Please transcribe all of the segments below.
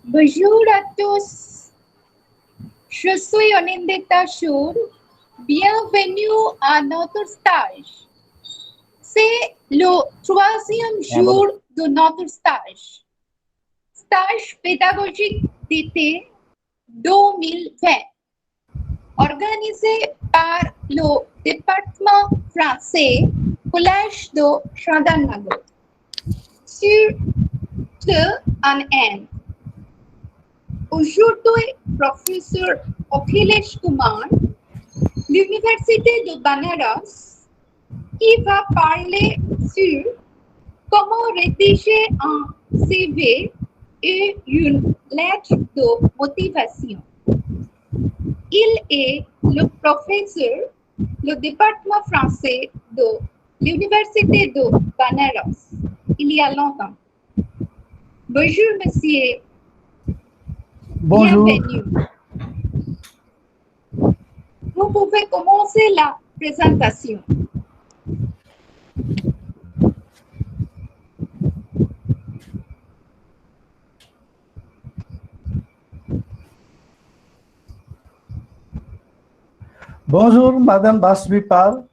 Bonjour à tous, je suis Anindita Shur. Bienvenue à notre stage. C'est le troisième jour de notre stage pédagogique d'été 2020, organisé par le département français Collège de Chandanagar sur TNN. Aujourd'hui, professeur Akhilesh Kumar, l'Université de Banaras, qui va parler sur comment rédiger un CV et une lettre de motivation. Il est le professeur du département français de l'Université de Banaras, il y a longtemps. Bonjour, monsieur. Bonjour. Bienvenue. Vous pouvez commencer la présentation. Bonjour, Madame Basvipal,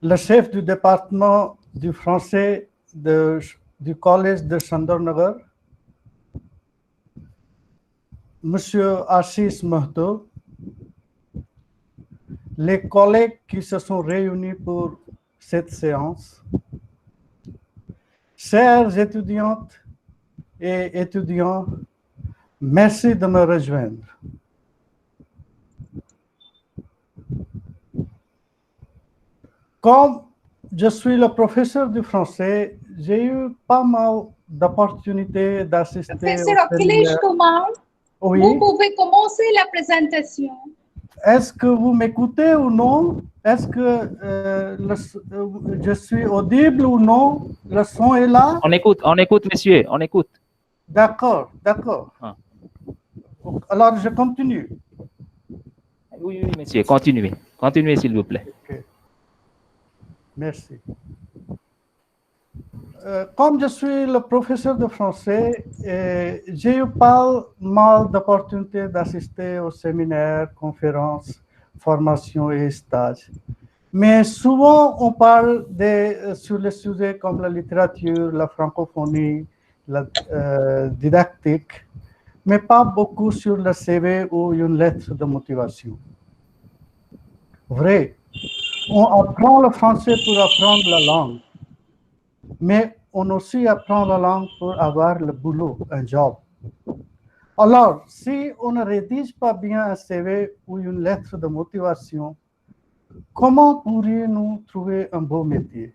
le chef du département du français du collège de Chandanagar, Monsieur Ashish Mahto, les collègues qui se sont réunis pour cette séance, chères étudiantes et étudiants, merci de me rejoindre. Comme je suis le professeur du français, j'ai eu pas mal d'opportunités d'assister Professeur au Akhilesh séminaire. Kumar, Oui. vous pouvez commencer la présentation. Est-ce que vous m'écoutez ou non? Est-ce que je suis audible ou non? Le son est là? On écoute, monsieur, on écoute. D'accord, d'accord. Ah. Alors, je continue. Oui, monsieur, continuez. Continuez, s'il vous plaît. Okay. Merci. Comme je suis le professeur de français, j'ai eu pas mal d'opportunités d'assister aux séminaires, conférences, formations et stages. Mais souvent, on parle sur les sujets comme la littérature, la francophonie, la didactique, mais pas beaucoup sur le CV ou une lettre de motivation. Vrai, on apprend le français pour apprendre la langue, mais on aussi apprend la langue pour avoir le boulot, un job. Alors, si on ne rédige pas bien un CV ou une lettre de motivation, comment pourrions-nous trouver un beau métier?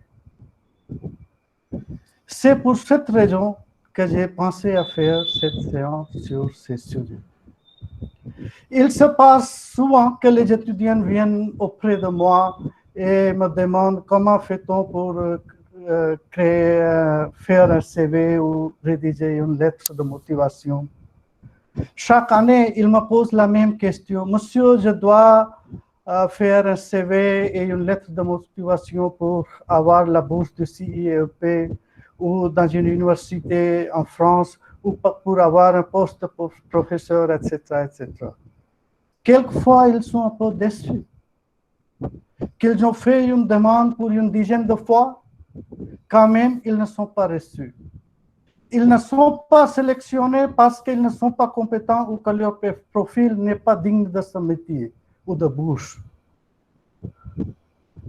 C'est pour cette raison que j'ai pensé à faire cette séance sur ces sujets. Il se passe souvent que les étudiants viennent auprès de moi et me demandent comment fait-on pour faire un CV ou rédiger une lettre de motivation. Chaque année, ils me posent la même question. Monsieur, je dois faire un CV et une lettre de motivation pour avoir la bourse de CIEP ou dans une université en France ou pour avoir un poste pour professeur, etc., etc. Quelquefois, ils sont un peu déçus. Qu'ils ont fait une demande pour une dizaine de fois, quand même, ils ne sont pas reçus. Ils ne sont pas sélectionnés parce qu'ils ne sont pas compétents ou que leur profil n'est pas digne de ce métier ou de bourse.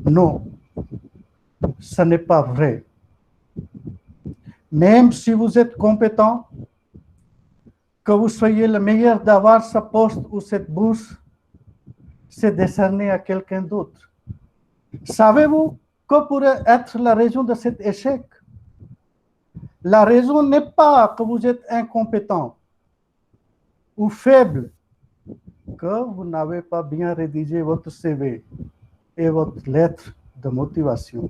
Non, ce n'est pas vrai. Même si vous êtes compétent, que vous soyez le meilleur d'avoir ce poste ou cette bourse, c'est décerné à quelqu'un d'autre. Savez-vous que pourrait être la raison de cet échec? La raison n'est pas que vous êtes incompétent ou faible que vous n'avez pas bien rédigé votre CV et votre lettre de motivation.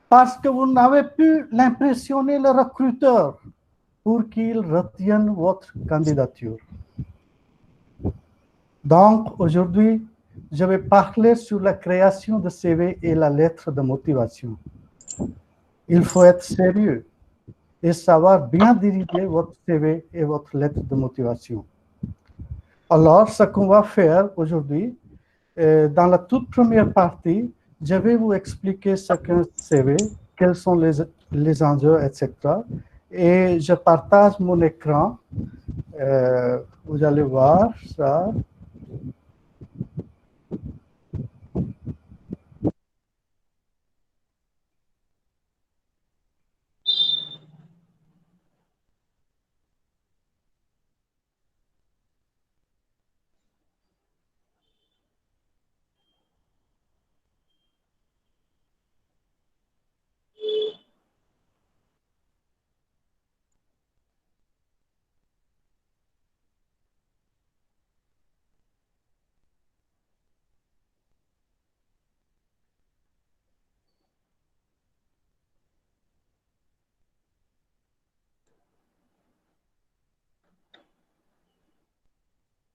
Parce que vous n'avez pu l'impressionner le recruteur pour qu'il retienne votre candidature. Donc, aujourd'hui, je vais parler sur la création de CV et la lettre de motivation. Il faut être sérieux et savoir bien diriger votre CV et votre lettre de motivation. Alors, ce qu'on va faire aujourd'hui, dans la toute première partie, je vais vous expliquer ce qu'est un CV, quels sont les enjeux, etc. Et je partage mon écran. Vous allez voir ça.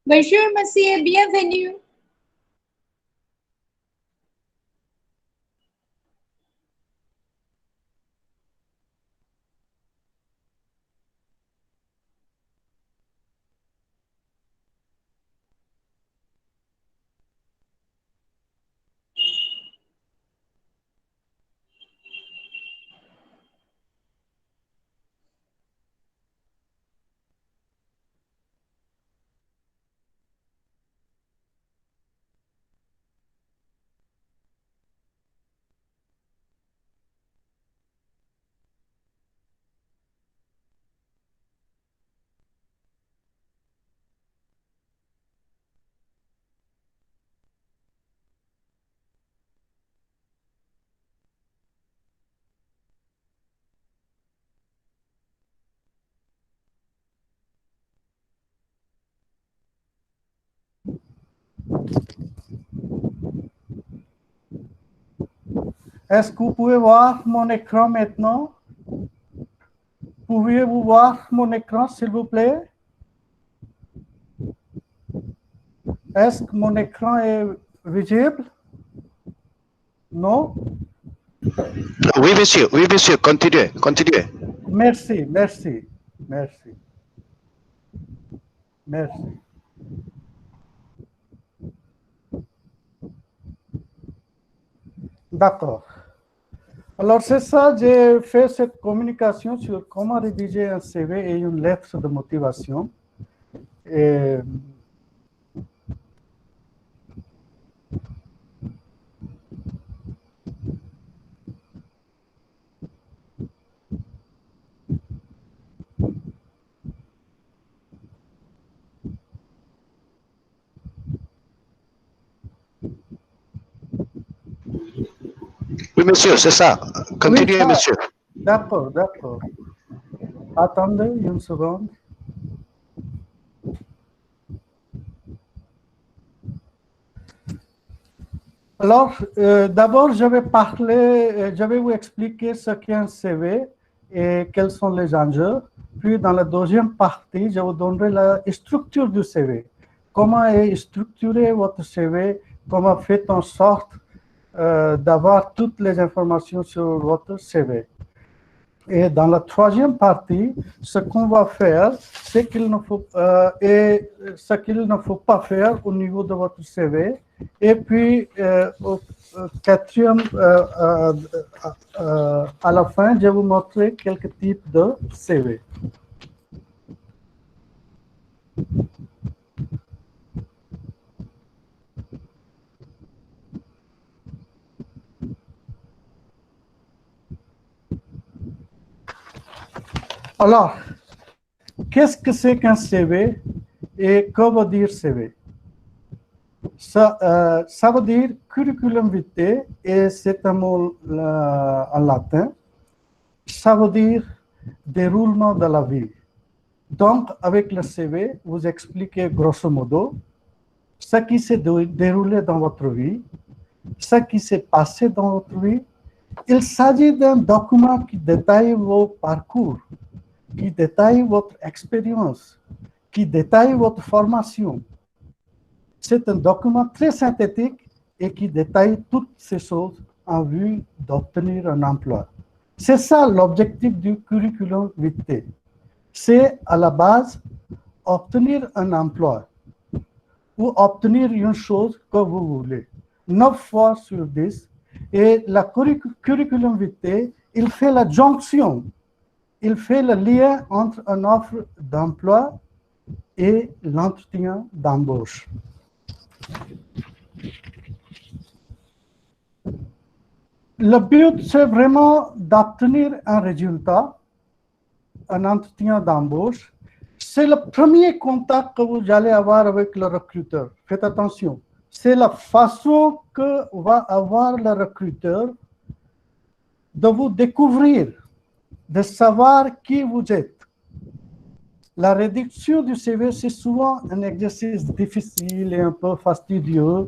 Bonjour, monsieur, bienvenue. Est-ce que vous pouvez voir mon écran maintenant? Pouvez-vous voir mon écran, s'il vous plaît? Est-ce que mon écran est visible? Non? Oui, monsieur, continuez, continuez. Merci, merci, merci. Merci. D'accord. Alors, c'est ça, j'ai fait cette communication sur comment rédiger un CV et une lettre de motivation. Et Oui, monsieur, c'est ça. Continuez, ça. monsieur. D'accord, d'accord. Attendez une seconde. Alors, d'abord, je vais vous expliquer ce qu'est un CV et quels sont les enjeux. Puis, dans la deuxième partie, je vous donnerai la structure du CV. Comment est structuré votre CV? Comment faites en sorte d'avoir toutes les informations sur votre CV? Et dans la troisième partie, ce qu'on va faire, c'est qu'il ne faut ce qu'il ne faut pas faire au niveau de votre CV. Et puis, au quatrième, à la fin, je vais vous montrer quelques types de CV. Alors, qu'est-ce que c'est qu'un CV et que veut dire CV? Ça veut dire curriculum vitae et c'est un mot en latin. Ça veut dire déroulement de la vie. Donc, avec le CV, vous expliquez grosso modo ce qui s'est déroulé dans votre vie, ce qui s'est passé dans votre vie. Il s'agit d'un document qui détaille vos parcours, qui détaille votre expérience, qui détaille votre formation. C'est un document très synthétique et qui détaille toutes ces choses en vue d'obtenir un emploi. C'est ça l'objectif du curriculum vitae. C'est à la base obtenir un emploi ou obtenir une chose que vous voulez. 9 fois sur 10. Et le curriculum vitae, il fait la jonction, il fait le lien entre une offre d'emploi et l'entretien d'embauche. Le but, c'est vraiment d'obtenir un résultat, un entretien d'embauche. C'est le premier contact que vous allez avoir avec le recruteur. Faites attention. C'est la façon que va avoir le recruteur de vous découvrir, de savoir qui vous êtes. La rédaction du CV, c'est souvent un exercice difficile et un peu fastidieux.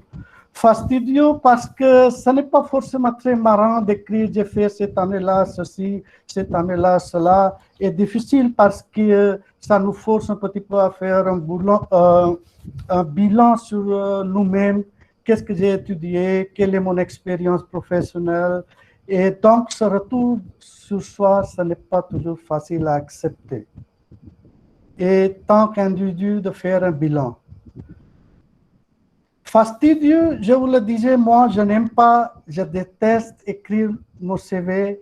Fastidieux parce que ce n'est pas forcément très marrant d'écrire « j'ai fait cette année-là ceci, cette année-là cela ». Et difficile parce que ça nous force un petit peu à faire un bilan sur nous-mêmes. Qu'est-ce que j'ai étudié, quelle est mon expérience professionnelle. Et donc, ce retour sur soi, ce n'est pas toujours facile à accepter. Et tant qu'individu, de faire un bilan. Fastidieux, je vous le disais, moi, je n'aime pas, je déteste écrire mon CV.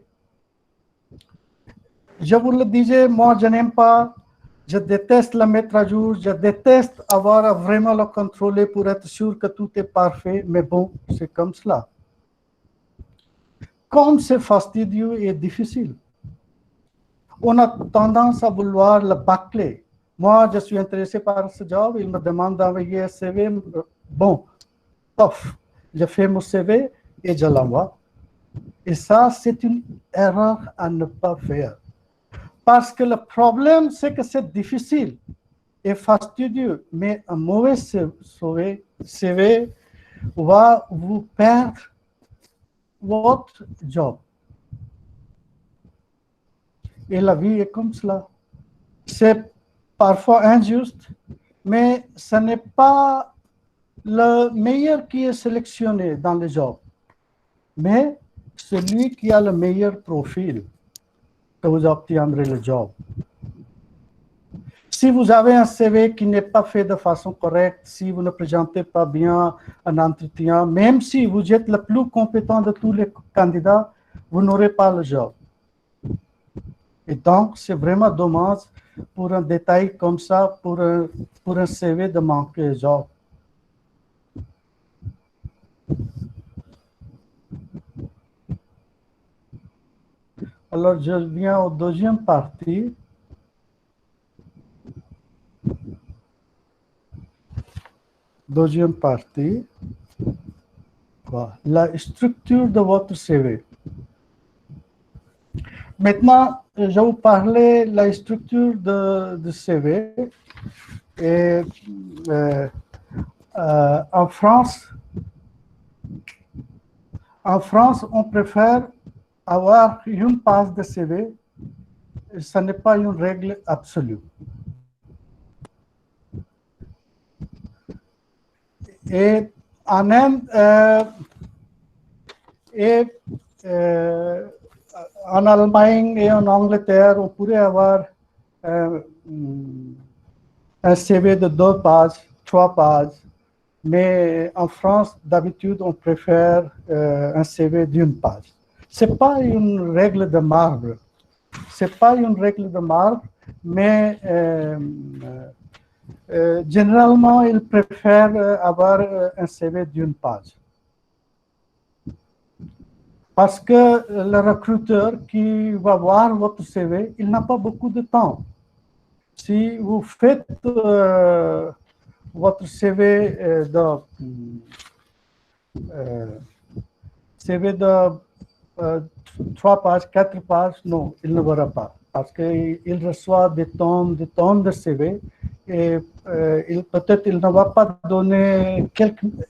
Je vous le disais, moi, je n'aime pas, je déteste le mettre à jour, je déteste avoir à vraiment le contrôler pour être sûr que tout est parfait, mais bon, c'est comme cela. Comme c'est fastidieux et difficile, on a tendance à vouloir le bâcler. Moi, je suis intéressé par ce job, il me demande d'envoyer un CV. Bon, paf, je fais mon CV et je l'envoie. Et ça, c'est une erreur à ne pas faire. Parce que le problème, c'est que c'est difficile et fastidieux. Mais un mauvais CV va vous perdre votre job. Et la vie est comme cela. C'est parfois injuste, mais ce n'est pas le meilleur qui est sélectionné dans le job, mais celui qui a le meilleur profil que vous obtiendrez le job. Si vous avez un CV qui n'est pas fait de façon correcte, si vous ne présentez pas bien un entretien, même si vous êtes le plus compétent de tous les candidats, vous n'aurez pas le job. Et donc, c'est vraiment dommage pour un détail comme ça, pour un CV de manquer le job. Alors, je viens aux deuxième partie. Deuxième partie. Voilà. La structure de votre CV. Maintenant, je vais vous parler de la structure de CV. Et en France, on préfère avoir une page de CV. Ce n'est pas une règle absolue. Et en Inde en Allemagne et en Angleterre, on pourrait avoir un CV de 2 pages, 3 pages. Mais en France, d'habitude, on préfère un CV d'une page. Ce n'est pas une règle de marbre. C'est pas une règle de marbre, mais généralement, ils préfèrent avoir un CV d'une page. Parce que le recruteur qui va voir votre CV, il n'a pas beaucoup de temps. Si vous faites votre CV de 3 pages, 4 pages, non, il ne verra pas. parce qu'il reçoit des tonnes de CV et peut-être il ne va pas donner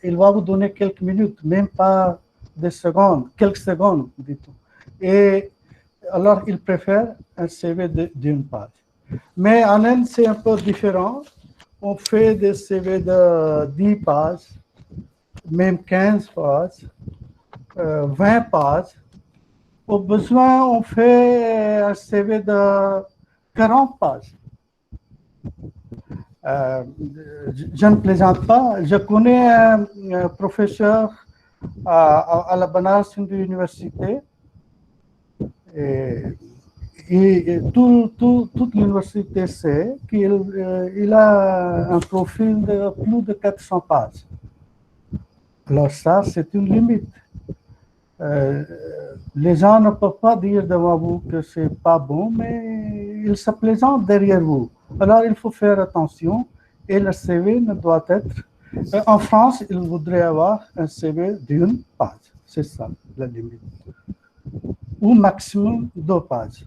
il va vous donner quelques minutes, même pas des secondes, quelques secondes, dit-on. Et alors, il préfère un CV d'une page. Mais en Inde, c'est un peu différent. On fait des CV de 10 pages, même 15 pages, 20 pages. Au besoin, on fait un CV de 40 pages. Je ne plaisante pas. Je connais un professeur à la Banaras Hindu Université. Et toute l'université sait qu'il a un profil de plus de 400 pages. Alors ça, c'est une limite. Les gens ne peuvent pas dire devant vous que c'est pas bon, mais ils se plaisantent derrière vous. Alors il faut faire attention et le CV ne doit être... En France, il voudrait avoir un CV d'une page. C'est ça la limite. Ou maximum 2 pages.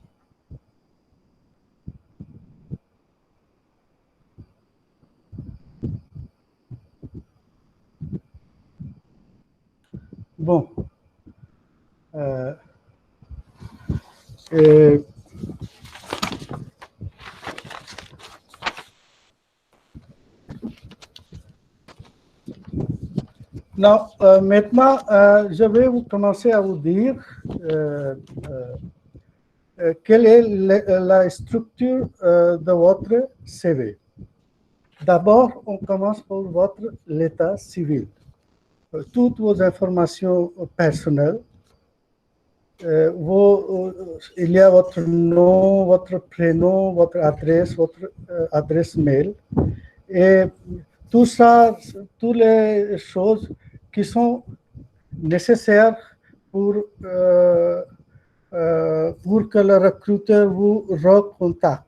Bon. Non, maintenant, je vais commencer à vous dire quelle est la structure de votre CV. D'abord, on commence par votre l'état civil. Toutes vos informations personnelles, il y a votre nom, votre prénom, votre adresse mail, et tout ça, toutes les choses qui sont nécessaires pour que le recruteur vous recontacte.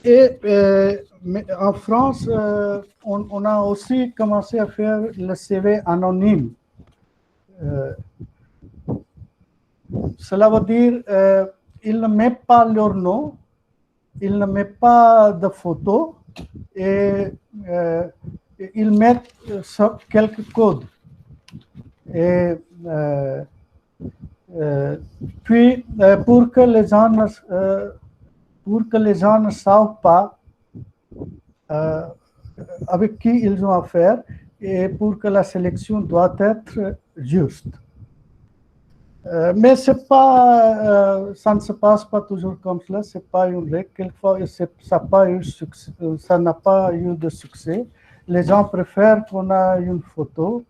Et en France, on a aussi commencé à faire le CV anonyme. Cela veut dire qu'ils ne mettent pas leur nom, ils ne mettent pas de photo et ils mettent quelques codes. Et puis, pour que les gens ne savent pas avec qui ils ont affaire et pour que la sélection doit être juste. Mais c'est pas, ça ne se passe pas toujours comme cela, c'est pas une règle. Quelquefois, ça n'a pas eu de succès. Les gens préfèrent qu'on a une photo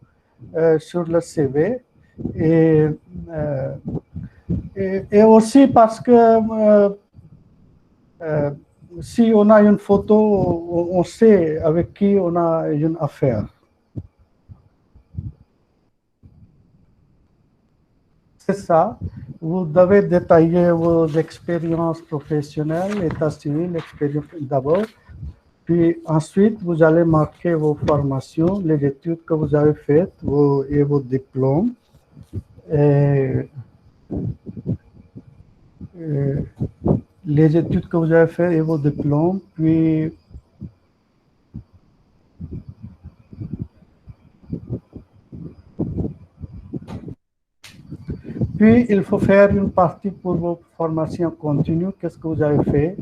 sur le CV et aussi parce que si on a une photo, on sait avec qui on a une affaire. C'est ça. Vous devez détailler vos expériences professionnelles, état civil, expérience d'abord. Puis ensuite, vous allez marquer vos formations, les études que vous avez faites et vos diplômes. Les études que vous avez faites et vos diplômes. Puis, il faut faire une partie pour vos formations continues, qu'est-ce que vous avez fait.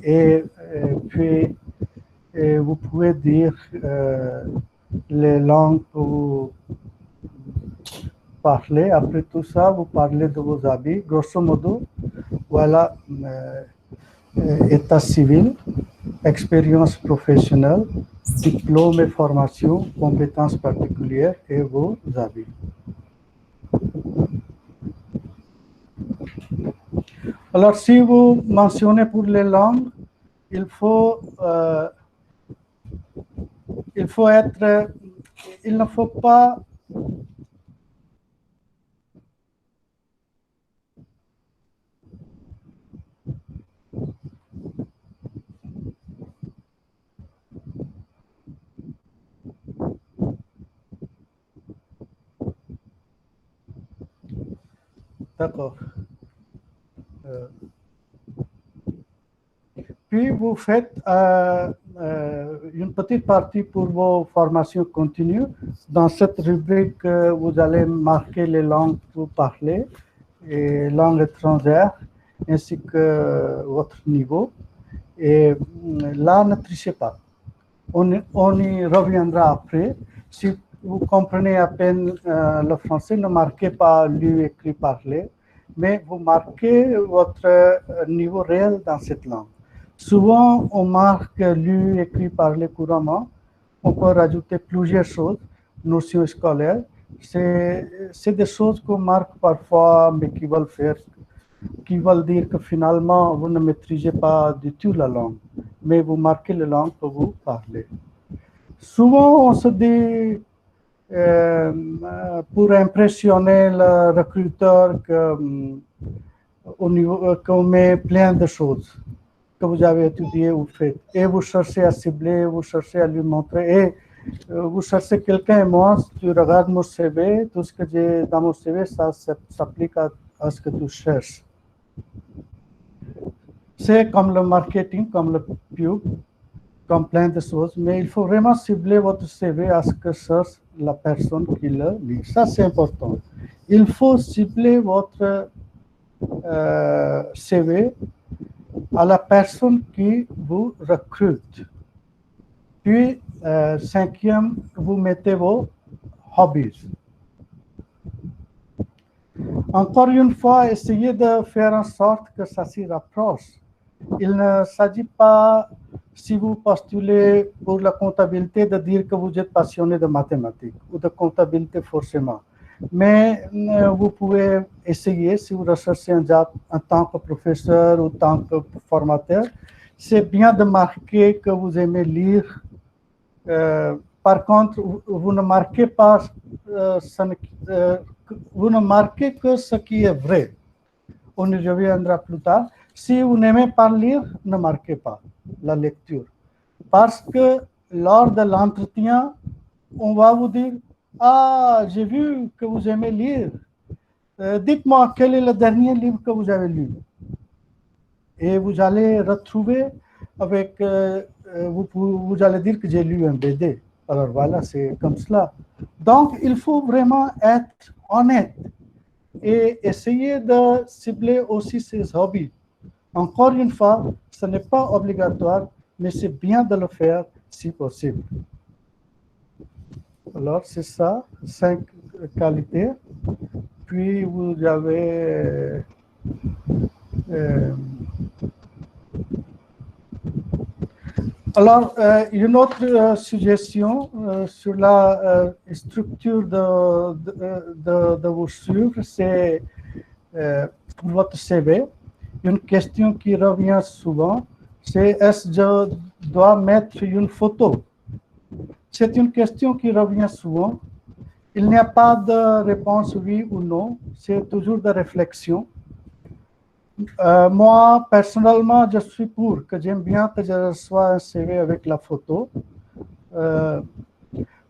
Et puis, vous pouvez dire les langues que vous parlez. Après tout ça, vous parlez de vos habits. Grosso modo, voilà, état civil, expérience professionnelle, diplôme et formation, compétences particulières et vos habits. Alors, si vous mentionnez pour les langues, il faut être, il ne faut pas D'accord. Puis vous faites une petite partie pour vos formations continues. Dans cette rubrique, vous allez marquer les langues que vous parlez et langues étrangères, ainsi que votre niveau. Et là, ne trichez pas. On y reviendra après. Si vous comprenez à peine le français, ne marquez pas lu, écrit, parlé, mais vous marquez votre niveau réel dans cette langue. Souvent, on marque lu, écrit, parlé couramment. On peut rajouter plusieurs choses, notions scolaires. C'est des choses qu'on marque parfois, mais qui veulent dire que finalement, vous ne maîtrisez pas du tout la langue, mais vous marquez la langue que vous parlez. Souvent, on se dit, pour impressionner le recruteur, qu'on met plein de choses que vous avez étudiées ou faites. Et vous cherchez à cibler, vous cherchez à lui montrer. Et vous cherchez quelqu'un, et moi, si tu regardes mon CV, tout ce que j'ai dans mon CV, ça s'applique à ce que tu cherches. C'est comme le marketing, comme le pub, comme plein de choses, mais il faut vraiment cibler votre CV à ce que cherche la personne qui le lit. Ça, c'est important. Il faut cibler votre CV à la personne qui vous recrute. Puis, cinquième, vous mettez vos hobbies. Encore une fois, essayez de faire en sorte que ça s'y rapproche. Il ne s'agit pas, si vous postulez pour la comptabilité, de dire que vous êtes passionné de mathématiques ou de comptabilité forcément. Mais vous pouvez essayer, si vous recherchez un job en tant que professeur ou en tant que formateur, c'est bien de marquer que vous aimez lire. Par contre, vous ne marquez pas, vous ne marquez que ce qui est vrai. On y reviendra plus tard. Si vous n'aimez pas lire, ne marquez pas la lecture. Parce que lors de l'entretien, on va vous dire, ah, j'ai vu que vous aimez lire. Dites-moi, quel est le dernier livre que vous avez lu? Et vous allez retrouver avec, vous allez dire que j'ai lu un BD. Alors voilà, c'est comme cela. Donc, il faut vraiment être honnête et essayer de cibler aussi ses hobbies. Encore une fois, ce n'est pas obligatoire, mais c'est bien de le faire si possible. Alors, c'est ça, 5 qualités. Puis, vous avez alors, une autre suggestion sur la structure de vos suivre, c'est pour votre CV, une question qui revient souvent, c'est est-ce que je dois mettre une photo? C'est une question qui revient souvent. Il n'y a pas de réponse oui ou non, c'est toujours de réflexion. Moi, personnellement, je suis pour, que j'aime bien que je reçoive un CV avec la photo,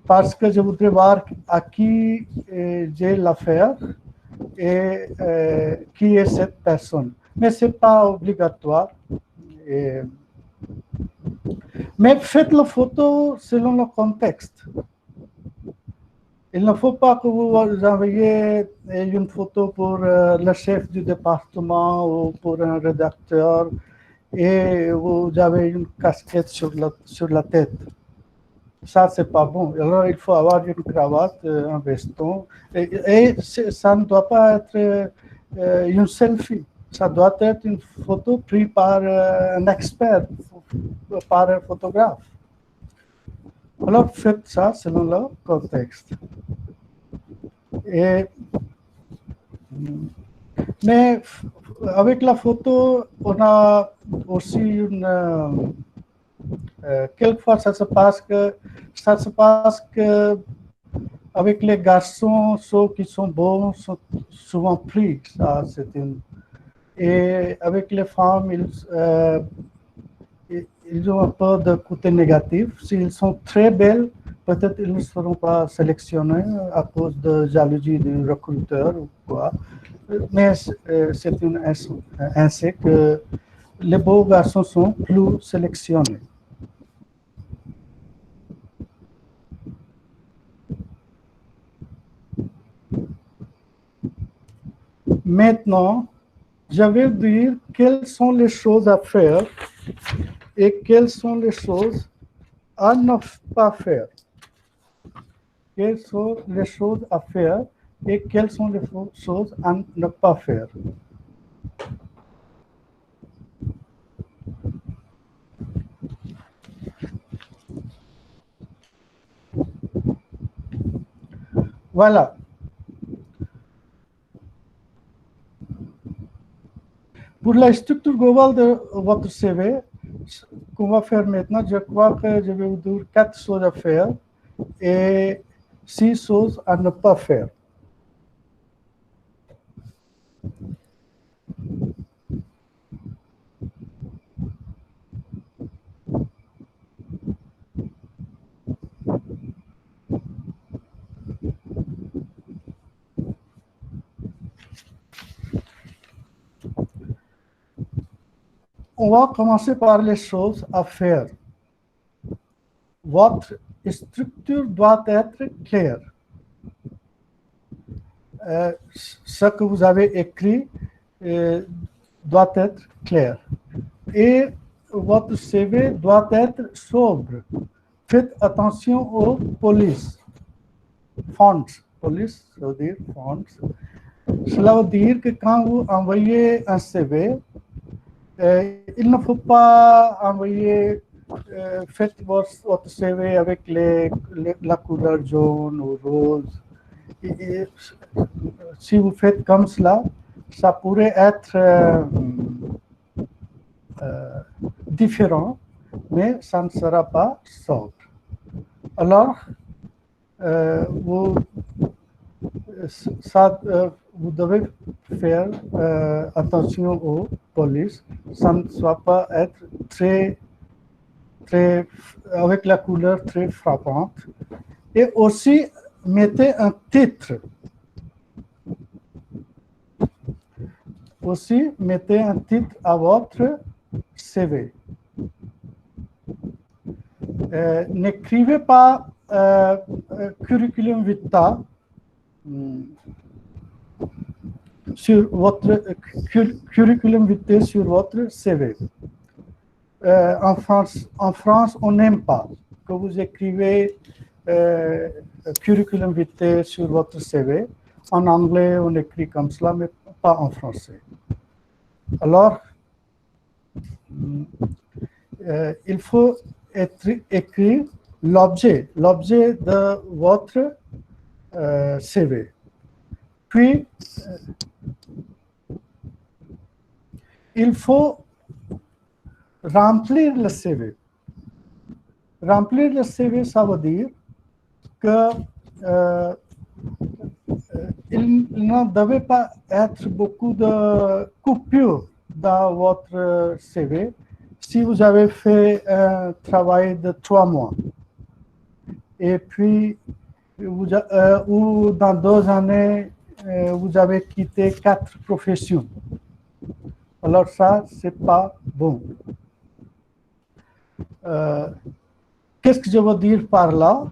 parce que je voudrais voir à qui j'ai l'affaire et qui est cette personne. Mais ce n'est pas obligatoire. Mais faites la photo selon le contexte. Il ne faut pas que vous envoyiez une photo pour le chef du département ou pour un rédacteur et vous avez une casquette sur la tête. Ça, c'est pas bon. Alors, il faut avoir une cravate, un veston. Et ça ne doit pas être une selfie. Ça doit être une photo prise par un expert, par un photographe. Alors, faites ça selon le contexte. Mais avec la photo, on a aussi une... quelquefois, ça se passe que avec les garçons, ceux qui sont bons sont souvent pris. Ça, et avec les femmes, ils ont un peu de côté négatif. S'ils sont très belles, peut-être ils ne seront pas sélectionnés à cause de jalousie du recruteur ou quoi. mais c'est ainsi que les beaux garçons sont plus sélectionnés. Maintenant, je vais dire quelles sont les choses à faire et quelles sont les choses à ne pas faire. Quelles sont les choses à faire et quelles sont les choses à ne pas faire. Voilà. Pour la structure globale de votre CV, ce qu'on va faire maintenant, je crois que je vais vous dire 4 choses à faire et 6 choses à ne pas faire. On va commencer par les choses à faire. Votre structure doit être claire. Ce que vous avez écrit doit être clair. Et votre CV doit être sobre. Faites attention aux polices. Fonts. Police, ça veut dire fonts. Cela veut dire que quand vous envoyez un CV, il ne faut pas envoyer, faites votre CV avec la couleur jaune ou rose. Et si vous faites comme cela, ça pourrait être différent, mais ça ne sera pas sobre. Alors, vous devez faire attention aux polices. Ça ne doit pas être très, avec la couleur très frappante. Et aussi, mettez un titre. Aussi, mettez un titre à votre CV. N'écrivez pas curriculum vitae sur votre curriculum vitae sur votre CV. En France, on n'aime pas que vous écrivez curriculum vitae sur votre CV. En anglais, on écrit comme cela, mais pas en français. Alors, il faut écrire l'objet de votre CV. Puis, il faut remplir le CV. Remplir le CV, ça veut dire que il ne devait pas être beaucoup de coupures dans votre CV si vous avez fait un travail de 3 mois. Et puis, ou dans 2 années, vous avez quitté 4 professions. Alors ça, c'est pas bon. Qu'est-ce que je veux dire par là?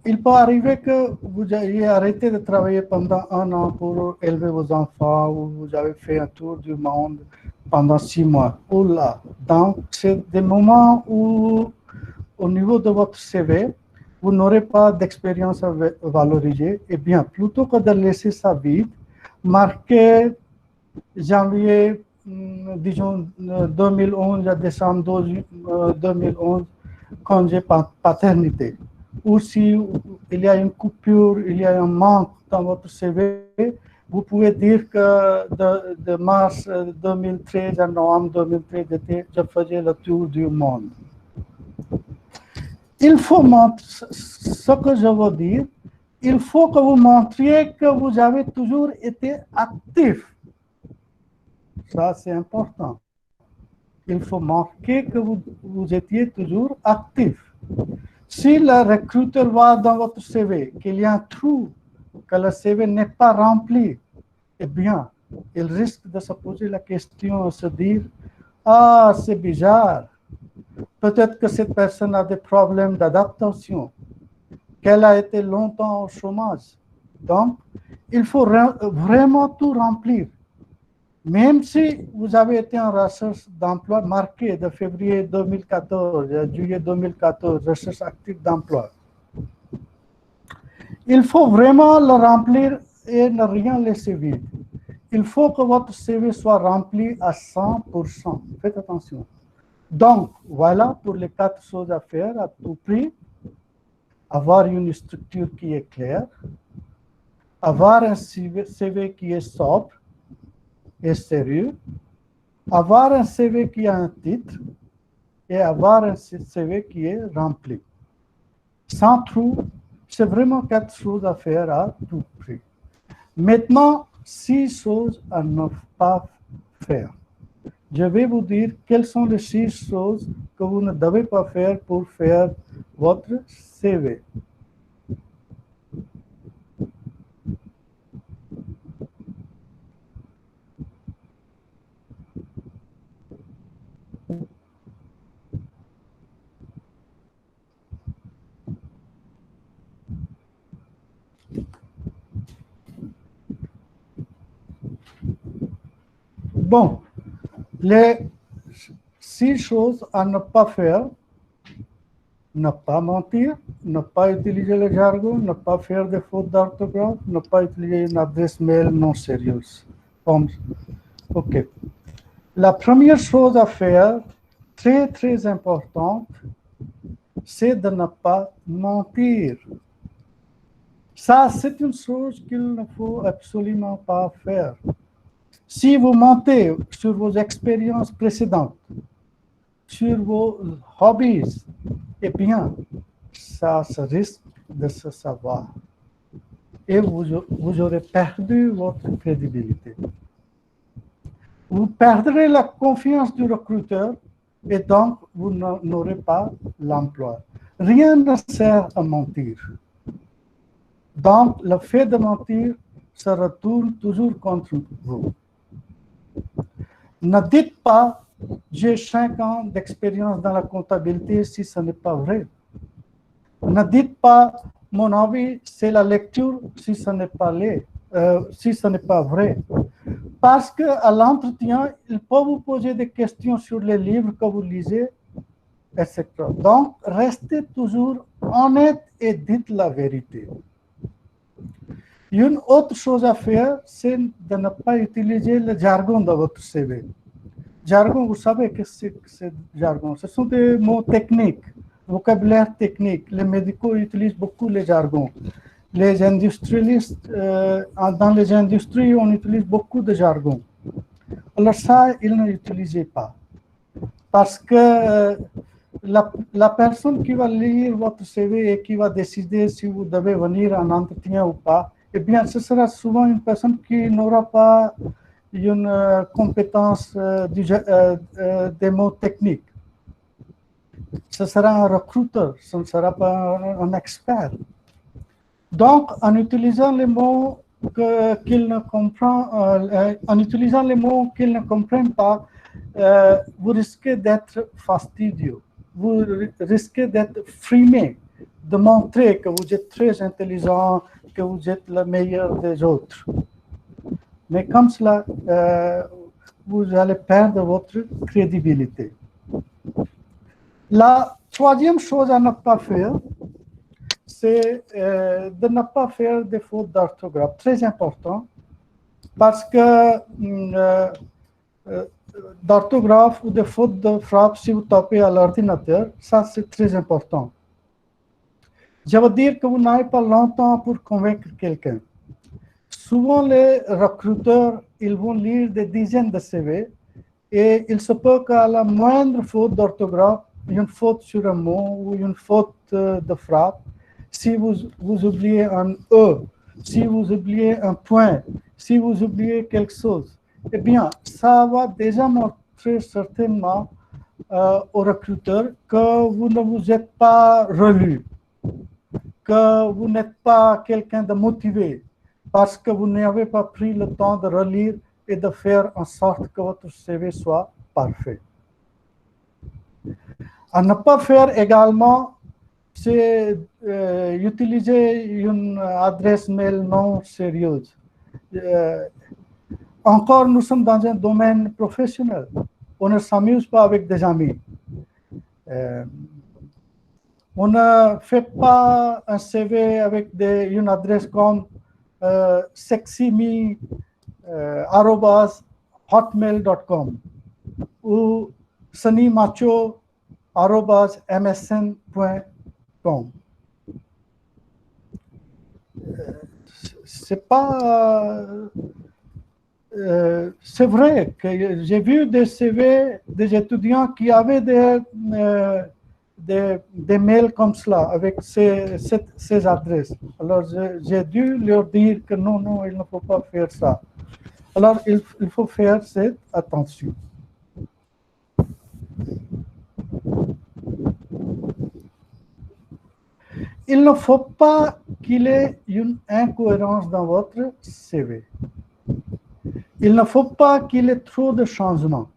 Il peut arriver que vous ayez arrêté de travailler pendant 1 an pour élever vos enfants, ou vous avez fait un tour du monde pendant 6 mois. Oula. Donc, c'est des moments où, au niveau de votre CV, vous n'aurez pas d'expérience à valoriser. Eh bien, plutôt que de laisser ça vide, marquez janvier, disons 2011 à décembre 2011, congé paternité. Ou si il y a une coupure, il y a un manque dans votre CV, vous pouvez dire que de mars 2013 à novembre 2013, je faisais le tour du monde. Il faut montrer, ce que je veux dire, il faut que vous montriez que vous avez toujours été actif. Ça, c'est important. Il faut marquer que vous étiez toujours actif. Si le recruteur voit dans votre CV qu'il y a un trou, que le CV n'est pas rempli, eh bien, il risque de se poser la question, se dire, ah, c'est bizarre, peut-être que cette personne a des problèmes d'adaptation, qu'elle a été longtemps au chômage. Donc, il faut vraiment tout remplir. Même si vous avez été en recherche d'emploi marqué de février 2014 à juillet 2014, recherche active d'emploi, il faut vraiment le remplir et ne rien laisser vide. Il faut que votre CV soit rempli à 100%. Faites attention. Donc, voilà pour les 4 choses à faire à tout prix. Avoir une structure qui est claire, avoir un CV qui est sobre et sérieux, avoir un CV qui a un titre et avoir un CV qui est rempli. Sans trou, c'est vraiment 4 choses à faire à tout prix. Maintenant, 6 choses à ne pas faire. Je vais vous dire quelles sont les 6 choses que vous ne devez pas faire pour faire votre CV. Bon, les 6 choses à ne pas faire: ne pas mentir, ne pas utiliser le jargon, ne pas faire de fautes d'orthographe, ne pas utiliser une adresse mail non sérieuse. Ok. La première chose à faire, très très importante, c'est de ne pas mentir. Ça, c'est une chose qu'il ne faut absolument pas faire. Si vous mentez sur vos expériences précédentes, sur vos hobbies, eh bien, ça se risque de se savoir. Et vous aurez perdu votre crédibilité. Vous perdrez la confiance du recruteur et donc vous n'aurez pas l'emploi. Rien ne sert à mentir. Donc, le fait de mentir se retourne toujours contre vous. Ne dites pas « j'ai 5 ans d'expérience dans la comptabilité » si ce n'est pas vrai. Ne dites pas « mon hobby, c'est la lecture » si ce n'est pas vrai. Parce qu'à l'entretien, il peut vous poser des questions sur les livres que vous lisez, etc. Donc, restez toujours honnête et dites la vérité. Une autre chose à faire, c'est de ne pas utiliser le jargon de votre CV. Jargon, vous savez que c'est jargon. Ce sont des mots techniques, vocabulaire technique. Les médicaux utilisent beaucoup les jargons. Les industrialistes, dans les industries, on utilise beaucoup de jargon. Alors ça, ils ne l'utilisez pas. Parce que la personne qui va lire votre CV et qui va décider si vous devez venir en entretien ou pas, eh bien, ce sera souvent une personne qui n'aura pas une compétence des mots techniques. Ce sera un recruteur, ce ne sera pas un expert. Donc, en utilisant les mots qu'ils ne comprennent pas, vous risquez d'être fastidieux. Vous risquez d'être frimé, de montrer que vous êtes très intelligent, que vous êtes le meilleur des autres. Mais comme cela, vous allez perdre votre crédibilité. La troisième chose à ne pas faire, c'est de ne pas faire des fautes d'orthographe. Très important, parce que d'orthographe ou des fautes de frappe, si vous tapez à l'ordinateur, ça c'est très important. Je veux dire que vous n'avez pas longtemps pour convaincre quelqu'un. Souvent, les recruteurs, ils vont lire des dizaines de CV et il se peut qu'à la moindre faute d'orthographe, une faute sur un mot ou une faute de frappe, si vous oubliez un E, si vous oubliez un point, si vous oubliez quelque chose, eh bien, ça va déjà montrer certainement au recruteur que vous ne vous êtes pas relu, que vous n'êtes pas quelqu'un de motivé, parce que vous n'avez pas pris le temps de relire et de faire en sorte que votre CV soit parfait. À ne pas faire également, c'est utiliser une adresse mail non sérieuse. Encore, nous sommes dans un domaine professionnel. On ne s'amuse pas avec des amis. On ne fait pas un CV avec une adresse comme sexyme@hotmail.com ou sunnymacho@msn.com. C'est pas... c'est vrai que j'ai vu des CV des étudiants qui avaient des mails comme cela, avec ces adresses. Alors, j'ai dû leur dire que non, il ne faut pas faire ça. Alors, il faut faire cette attention. Il ne faut pas qu'il y ait une incohérence dans votre CV. Il ne faut pas qu'il y ait trop de changements.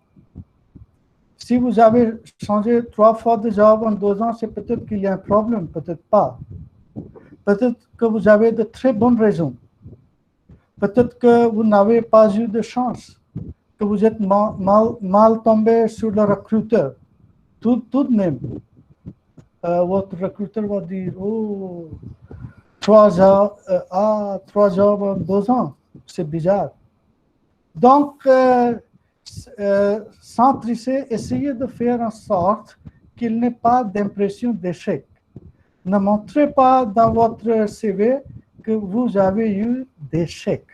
Si vous avez changé 3 fois de job en 2 ans, c'est peut-être qu'il y a un problème, peut-être pas. Peut-être que vous avez de très bonnes raisons. Peut-être que vous n'avez pas eu de chance, que vous êtes mal tombé sur le recruteur. Tout de même, votre recruteur va dire, oh, 3 jobs en 2 ans, c'est bizarre. Donc, sans tricher, essayez de faire en sorte qu'il n'y ait pas d'impression d'échec. Ne montrez pas dans votre CV que vous avez eu d'échec.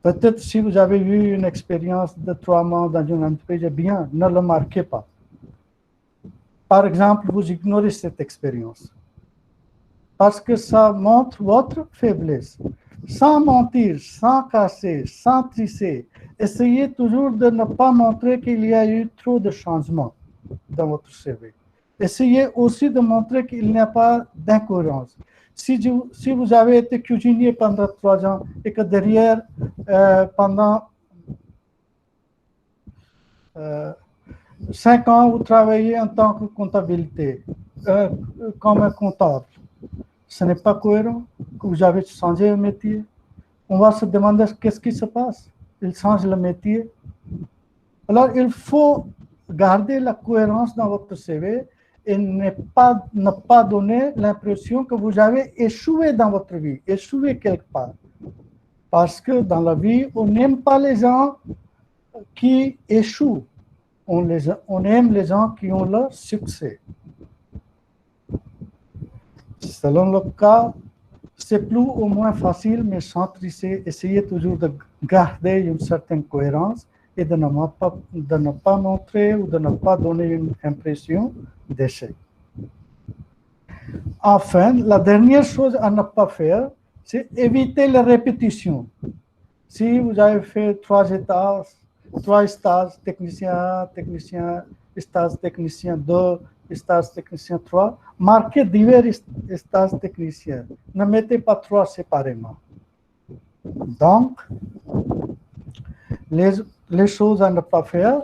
Peut-être si vous avez eu une expérience de 3 mois dans une entreprise, bien, ne le marquez pas. Par exemple, vous ignorez cette expérience parce que ça montre votre faiblesse. Sans mentir, sans casser, sans tricher, essayez toujours de ne pas montrer qu'il y a eu trop de changements dans votre CV. Essayez aussi de montrer qu'il n'y a pas d'incohérence. Si vous avez été cuisinier pendant 3 ans et que derrière, pendant 5 ans, vous travaillez en tant que comptabilité, comme un comptable, ce n'est pas cohérent que vous avez changé de métier. On va se demander qu'est-ce qui se passe. Il change le métier. Alors, il faut garder la cohérence dans votre CV et ne pas donner l'impression que vous avez échoué dans votre vie, échoué quelque part. Parce que dans la vie, on n'aime pas les gens qui échouent. On aime les gens qui ont le succès. Selon le cas, c'est plus ou moins facile, mais sans tricher, essayez toujours de garder une certaine cohérence et de ne pas montrer ou de ne pas donner une impression d'échec. Enfin, la dernière chose à ne pas faire, c'est éviter la répétition. Si vous avez fait 3 stages, technicien 1, stage technicien 2, stage technicien 3, marquez divers stages techniciens. Ne mettez pas 3 séparément. Donc, les choses à ne pas faire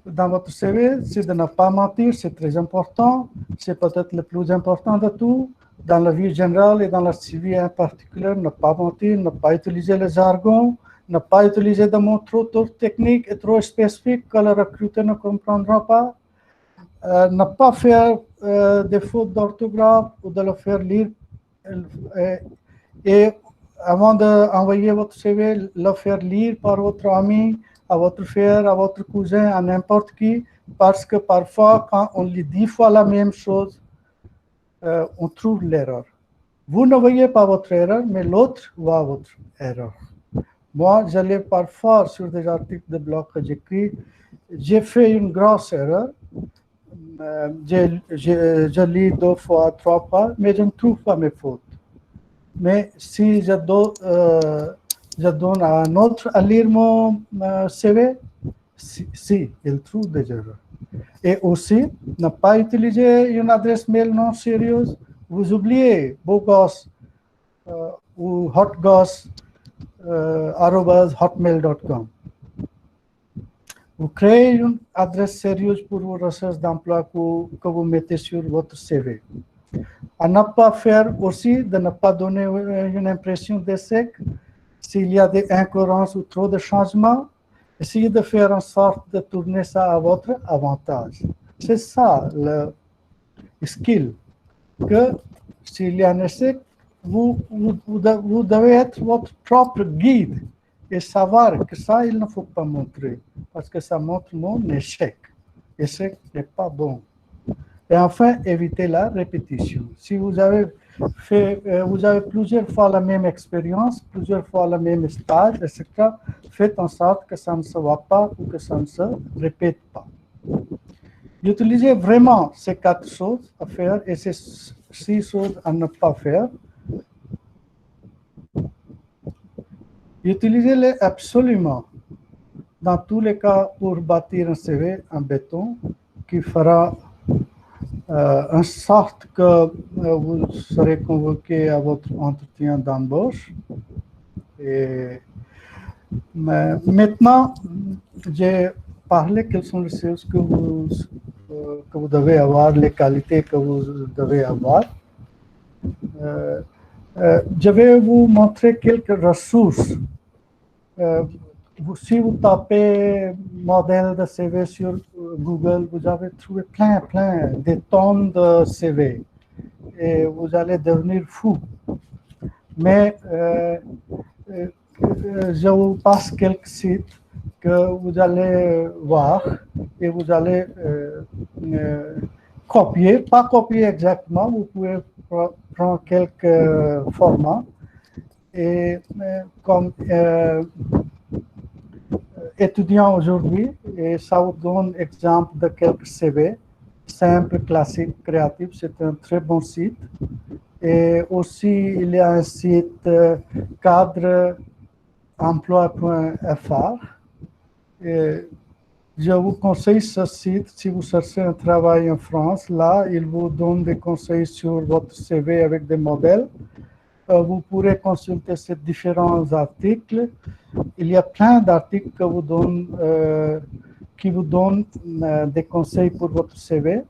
dans votre CV, c'est de ne pas mentir, c'est très important. C'est peut-être le plus important de tout. Dans la vie générale et dans la CV en particulier, ne pas mentir, ne pas utiliser le jargon, ne pas utiliser des mots trop techniques et trop spécifiques que le recruteur ne comprendra pas. Ne pas faire des fautes d'orthographe ou de le faire lire. Et avant d'envoyer votre CV, le faire lire par votre ami, à votre frère, à votre cousin, à n'importe qui, parce que parfois, quand on lit 10 fois la même chose, on trouve l'erreur. Vous ne voyez pas votre erreur, mais l'autre voit votre erreur. Moi, je lis parfois sur des articles de blog que j'écris, j'ai fait une grosse erreur. Je lis 2 fois, 3 fois, mais je ne trouve pas mes fautes. Mais si je donne à un autre à lire mon CV, si, il trouve des erreurs. Et aussi, ne pas utiliser une adresse mail non sérieuse. Vous oubliez beau gosse ou hot gosse @hotmail.com. Vous créez une adresse sérieuse pour vos recherches d'emploi que vous mettez sur votre CV. À ne pas faire aussi de ne pas donner une impression d'échec s'il y a des incohérences ou trop de changements. Essayez de faire en sorte de tourner ça à votre avantage. C'est ça le skill, que s'il y a un échec, vous devez être votre propre guide et savoir que ça, il ne faut pas montrer, parce que ça montre mon échec. Échec n'est pas bon. Et enfin, évitez la répétition. Si vous avez plusieurs fois la même expérience, plusieurs fois le même stage, etc., faites en sorte que ça ne se voit pas ou que ça ne se répète pas. Utilisez vraiment ces 4 choses à faire et ces 6 choses à ne pas faire. Utilisez-les absolument dans tous les cas pour bâtir un CV en béton qui fera en sorte que vous serez convoqué à votre entretien d'embauche. Et maintenant, j'ai parlé quelles sont les choses que vous devez avoir, les qualités que vous devez avoir. Je vais vous montrer quelques ressources. Si vous tapez modèle de CV sur Google, vous allez trouver plein des tonnes de CV et vous allez devenir fou. Mais je vous passe quelques sites que vous allez voir et vous allez copier, pas copier exactement, vous pouvez prendre quelques formats et comme étudiant aujourd'hui, et ça vous donne exemple de quelques CV simples, classiques, créatifs. C'est un très bon site. Et aussi, il y a un site cadreemploi.fr. Je vous conseille ce site si vous cherchez un travail en France. Là, il vous donne des conseils sur votre CV avec des modèles. Vous pourrez consulter ces différents articles. Il y a plein d'articles qui vous donnent des conseils pour votre CV.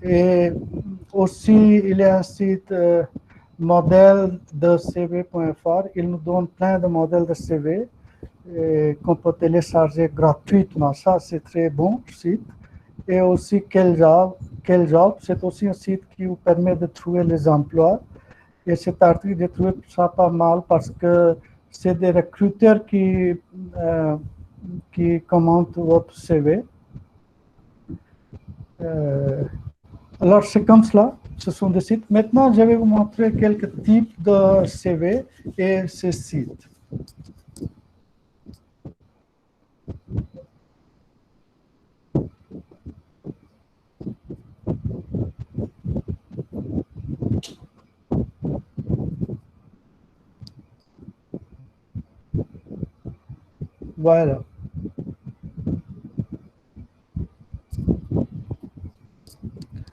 Et aussi, il y a un site modèle-de-cv.fr. Il nous donne plein de modèles de CV qu'on peut télécharger gratuitement. Ça, c'est très bon site. Et aussi, Quel Job, c'est aussi un site qui vous permet de trouver les emplois. Et cet article, j'ai trouvé ça pas mal parce que c'est des recruteurs qui commentent votre CV. Alors, c'est comme cela, ce sont des sites. Maintenant, je vais vous montrer quelques types de CV et ces sites. Voilà.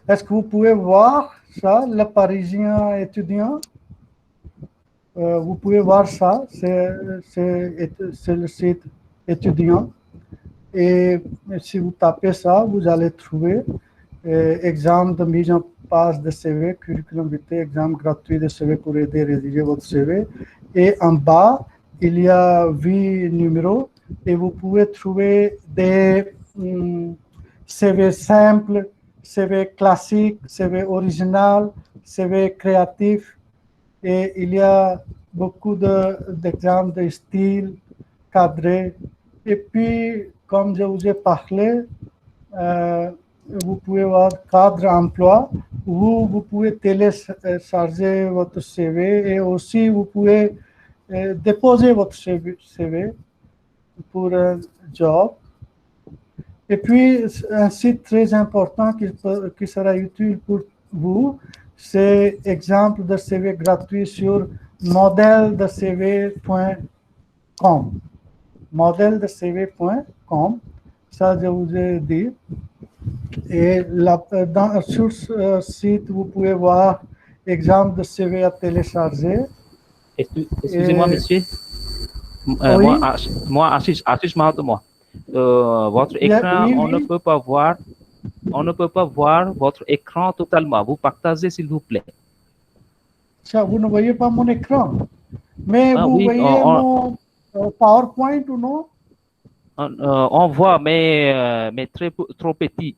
Est-ce que vous pouvez voir ça, le Parisien étudiant? Vous pouvez voir ça, c'est le site étudiant. Et si vous tapez ça, vous allez trouver exemple de mise en page de CV, curriculum vitae, exemple gratuit de CV pour aider à rédiger votre CV. Et en bas, il y a 8 numéros et vous pouvez trouver des CV simples, CV classique, CV original, CV créatif, et il y a beaucoup d'exemples de style, cadré. Et puis, comme je vous ai parlé, vous pouvez voir cadre emploi, où vous pouvez télécharger votre CV et aussi vous pouvez déposer votre CV pour un job. Et puis, un site très important qui sera utile pour vous, c'est exemple de CV gratuit sur modeldecv.com. Modeldecv.com, ça je vous ai dit. Et sur ce site, vous pouvez voir exemple de CV à télécharger. Excusez-moi, monsieur. Oui. Moi, Ashish Mahato, moi. Votre Yeah, écran, oui, on ne oui. peut pas voir, on ne peut pas voir votre écran totalement. Vous partagez, s'il vous plaît. अच्छा, vous ne voyez pas mon écran. Mais Ah vous oui, voyez mon PowerPoint ou non? on voit, mais trop petit.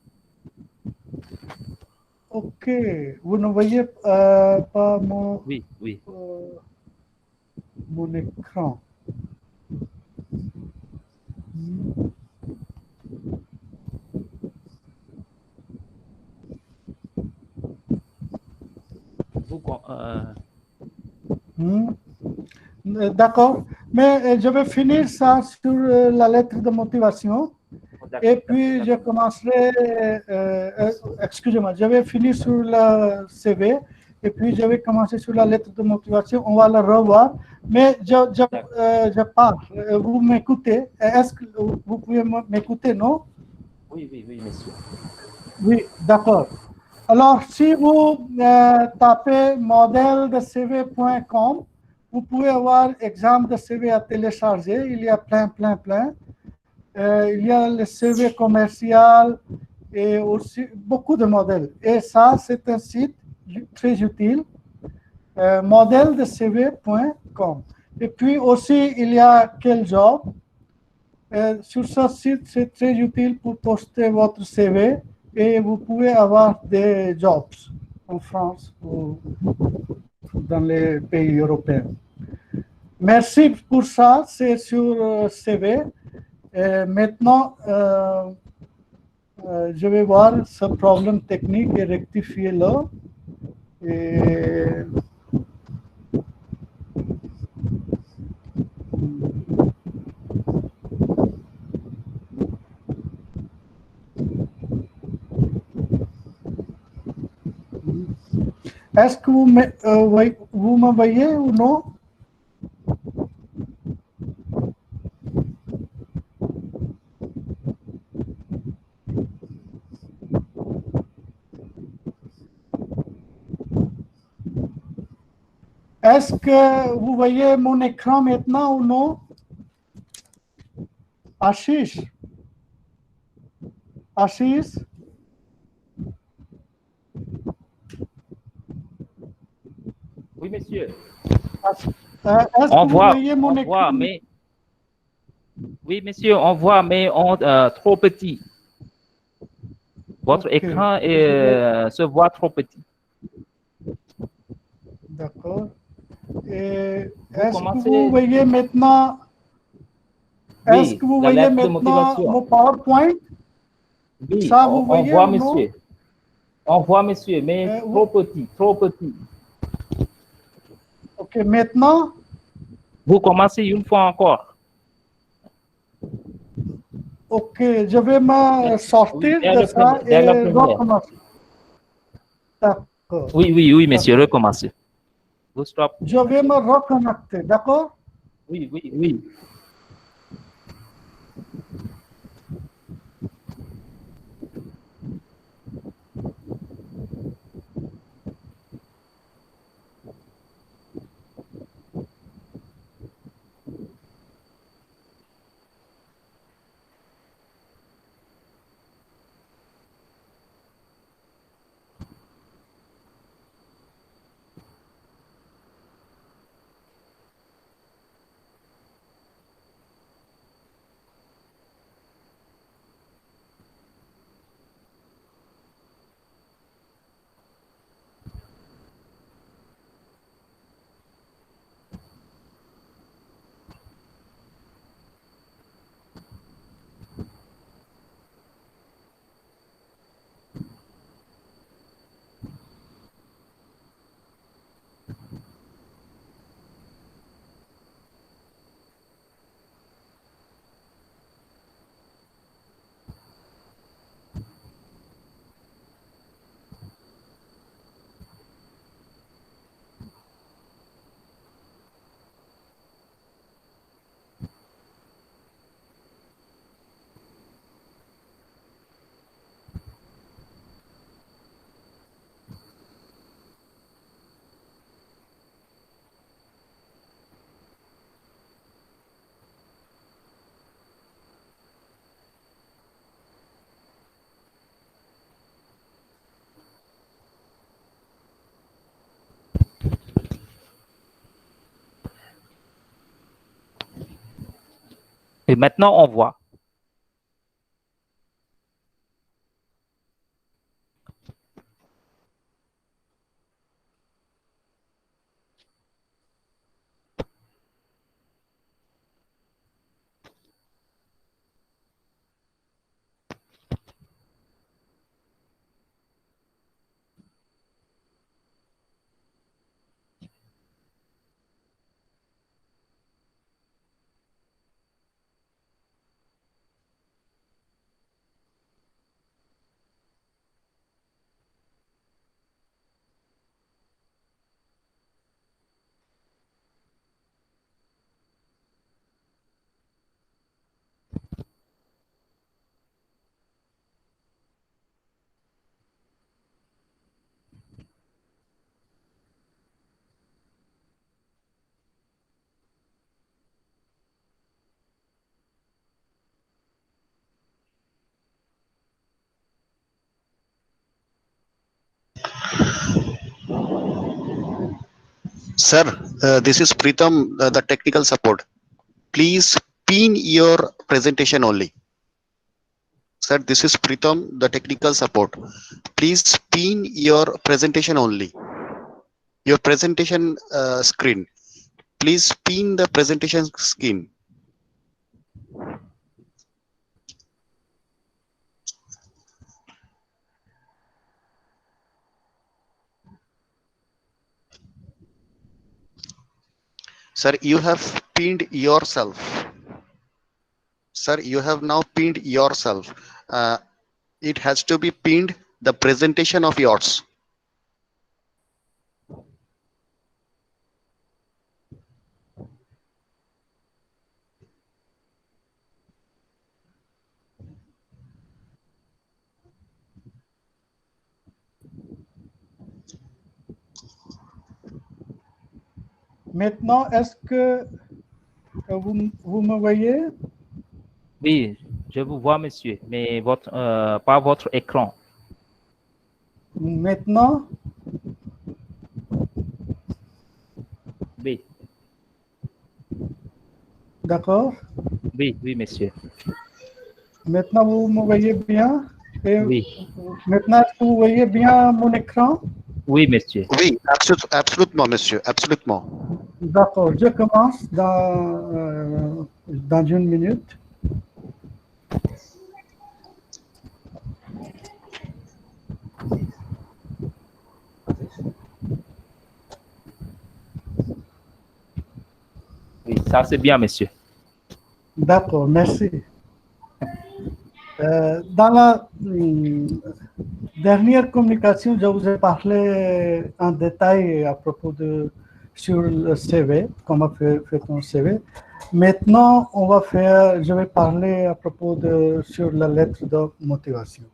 Ok, vous ne voyez pas mon, Oui, oui. mon écran. Vous, Hmm. D'accord, mais je vais finir ça sur la lettre de motivation. Et puis, je commencerai, excusez-moi, je vais finir sur le CV et puis je vais commencer sur la lettre de motivation. On va le revoir. Mais je parle. Vous m'écoutez. Est-ce que vous pouvez m'écouter, non? Oui, oui, oui, monsieur. Oui, d'accord. Alors, si vous tapez modèle de CV.com, vous pouvez avoir exemple de CV à télécharger. Il y a plein. Il y a le CV commercial et aussi beaucoup de modèles. Et ça, c'est un site très utile, modèle de CV.com. Et puis aussi, il y a quel job. Sur ce site, c'est très utile pour poster votre CV et vous pouvez avoir des jobs en France ou dans les pays européens. Merci pour ça, c'est sur CV. Maintenant, je vais voir ce problème technique et rectifier-le. Et est-ce que vous me voyez ou non? Est-ce que vous voyez mon écran maintenant ou non? Ashish? Ashish? Oui, monsieur. Est-ce que vous voyez mon écran? mais... Oui, monsieur, on voit, mais trop petit. Votre Okay. écran se voit trop petit. D'accord. Et Vous est-ce que commencez... vous voyez maintenant, est-ce Oui, que vous la voyez lettre de maintenant motivation. mon PowerPoint? Oui, Ça, vous on voyez voit, ou non? monsieur. On voit, monsieur, mais trop petit, trop petit. Ok, maintenant, Vous commencez une fois encore. ok, je vais me sortir de ça dès la et première. recommencer. D'accord. Oui, monsieur, recommencez. Vous stop. Je vais me reconnecter, d'accord? Oui. Et maintenant, on voit. Sir, this is Pritam, the technical support. Please pin your presentation only. Sir, this is Pritam, the technical support. Please pin your presentation only. Your presentation screen. Please pin the presentation screen. Sir, you have pinned yourself. Sir, you have now pinned yourself. It has to be pinned the presentation of yours. Maintenant, est-ce que vous me voyez? Oui, je vous vois, monsieur, mais pas votre écran. Maintenant, Oui, d'accord. oui, oui, monsieur. Maintenant, vous me voyez bien? Et Oui, maintenant, est-ce que vous voyez bien mon écran? oui, monsieur. Oui, absolument, monsieur, absolument. D'accord, je commence dans une minute. Oui, ça c'est bien, monsieur. D'accord, merci. Dans la dernière communication, je vous ai parlé en détail à propos sur le CV, comment fait un CV. Maintenant, je vais parler à propos sur la lettre de motivation.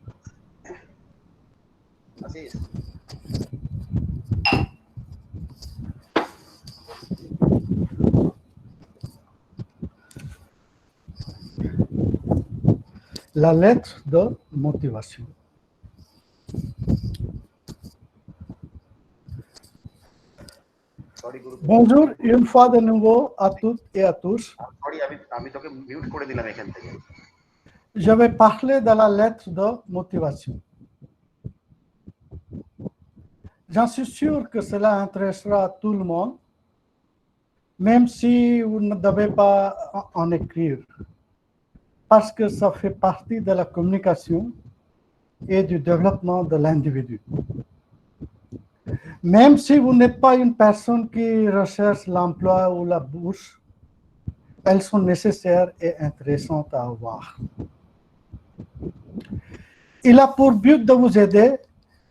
La lettre de motivation. Bonjour une fois de nouveau à toutes et à tous. Je vais parler de la lettre de motivation. J'en suis sûr que cela intéressera tout le monde, même si vous ne devez pas en écrire, parce que ça fait partie de la communication et du développement de l'individu. Même si vous n'êtes pas une personne qui recherche l'emploi ou la bourse, elles sont nécessaires et intéressantes à avoir. Il a pour but de vous aider,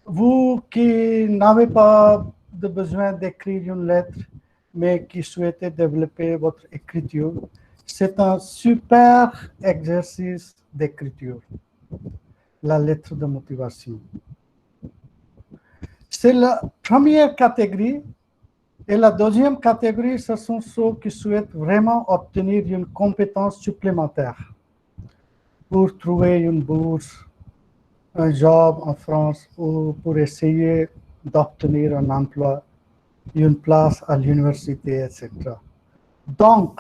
vous qui n'avez pas de besoin d'écrire une lettre, mais qui souhaitez développer votre écriture. C'est un super exercice d'écriture, la lettre de motivation. C'est la première catégorie. Et la deuxième catégorie, ce sont ceux qui souhaitent vraiment obtenir une compétence supplémentaire pour trouver une bourse, un job en France ou pour essayer d'obtenir un emploi, une place à l'université, etc. Donc,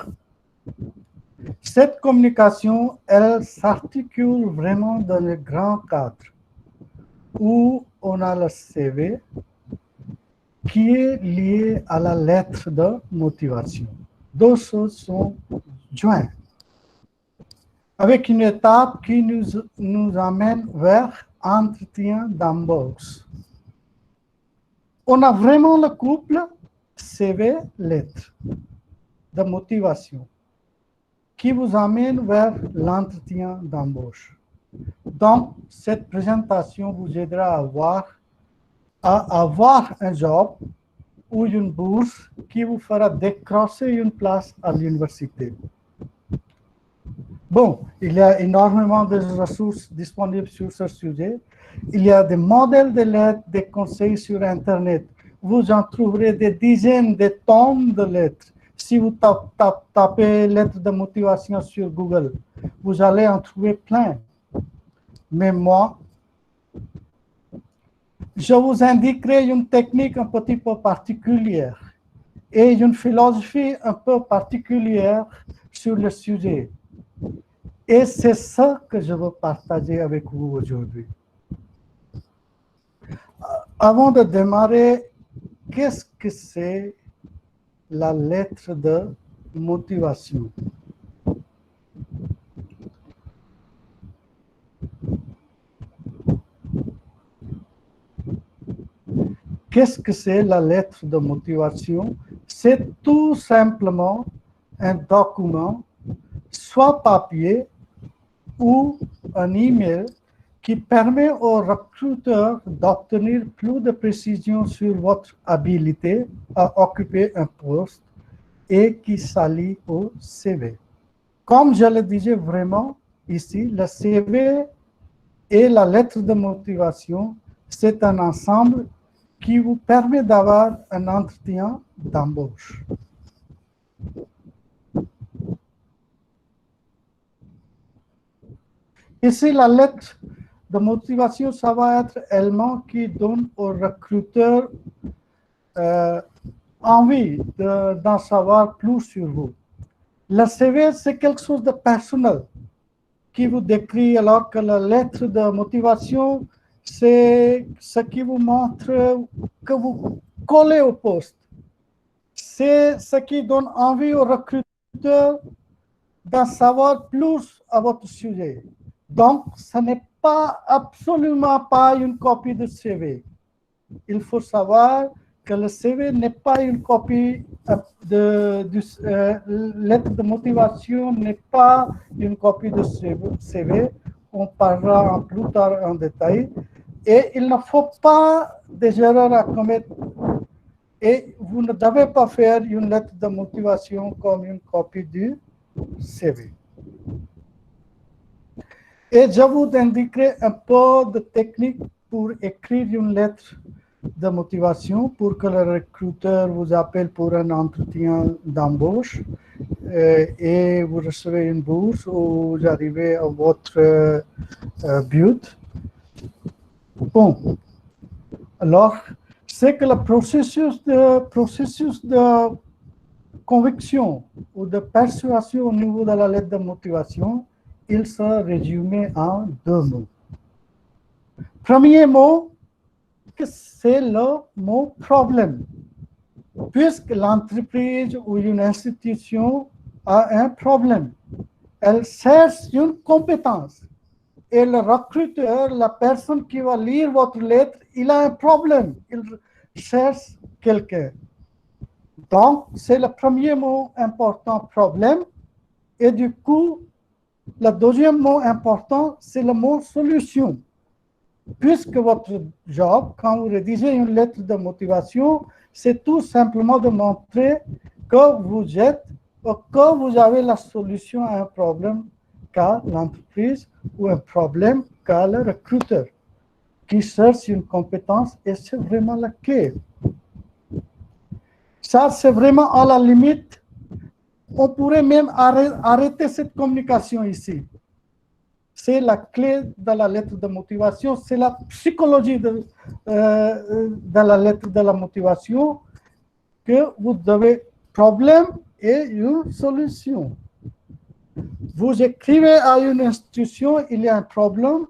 Cette communication, elle s'articule vraiment dans le grand cadre où on a le CV qui est lié à la lettre de motivation. Deux choses sont jointes avec une étape qui nous amène vers entretien d'embauche. On a vraiment le couple CV-lettre de motivation qui vous amène vers l'entretien d'embauche. Donc, cette présentation vous aidera à avoir un job ou une bourse qui vous fera décrocher une place à l'université. Bon, il y a énormément de ressources disponibles sur ce sujet. Il y a des modèles de lettres, des conseils sur Internet. Vous en trouverez des dizaines de tonnes de lettres. Si vous tapez lettres de motivation sur Google, vous allez en trouver plein. Mais moi, je vous indiquerai une technique un petit peu particulière et une philosophie un peu particulière sur le sujet. Et c'est ça que je veux partager avec vous aujourd'hui. Avant de démarrer, qu'est-ce que c'est la lettre de motivation? Qu'est-ce que c'est la lettre de motivation? C'est tout simplement un document, soit papier ou un email, qui permet au recruteur d'obtenir plus de précision sur votre habilité à occuper un poste et qui s'allie au CV. Comme je le disais vraiment ici, le CV et la lettre de motivation, c'est un ensemble qui vous permet d'avoir un entretien d'embauche. Ici, la lettre de motivation, ça va être l'élément qui donne au recruteur envie d'en savoir plus sur vous. Le CV, c'est quelque chose de personnel qui vous décrit, alors que la lettre de motivation, c'est ce qui vous montre que vous collez au poste. C'est ce qui donne envie au recruteur d'en savoir plus à votre sujet. Donc, ce n'est absolument pas une copie de CV. Il faut savoir que le CV n'est pas une copie lettre de motivation, n'est pas une copie de CV. On parlera plus tard en détail. Et il ne faut pas des erreurs à commettre. Et vous ne devez pas faire une lettre de motivation comme une copie du CV. Et je vous indiquerai un peu de technique pour écrire une lettre de motivation pour que le recruteur vous appelle pour un entretien d'embauche et vous recevez une bourse ou vous arrivez à votre but. Bon, alors, c'est que le processus de conviction ou de persuasion au niveau de la lettre de motivation, il se résume en deux mots. Premier mot, c'est le mot problème. Puisque l'entreprise ou une institution a un problème, elle cherche une compétence. Et le recruteur, la personne qui va lire votre lettre, il a un problème. Il cherche quelqu'un. Donc, c'est le premier mot important, problème. Et du coup, le deuxième mot important, c'est le mot solution. Puisque votre job, quand vous rédigez une lettre de motivation, c'est tout simplement de montrer que vous êtes, que vous avez la solution à un problème qu'a l'entreprise ou un problème qu'a le recruteur qui cherche une compétence, et c'est vraiment la clé. Ça, c'est vraiment à la limite. On pourrait même arrêter cette communication ici. C'est la clé de la lettre de motivation, c'est la psychologie de la lettre de la motivation, que vous devez problème et une solution. Vous écrivez à une institution, il y a un problème,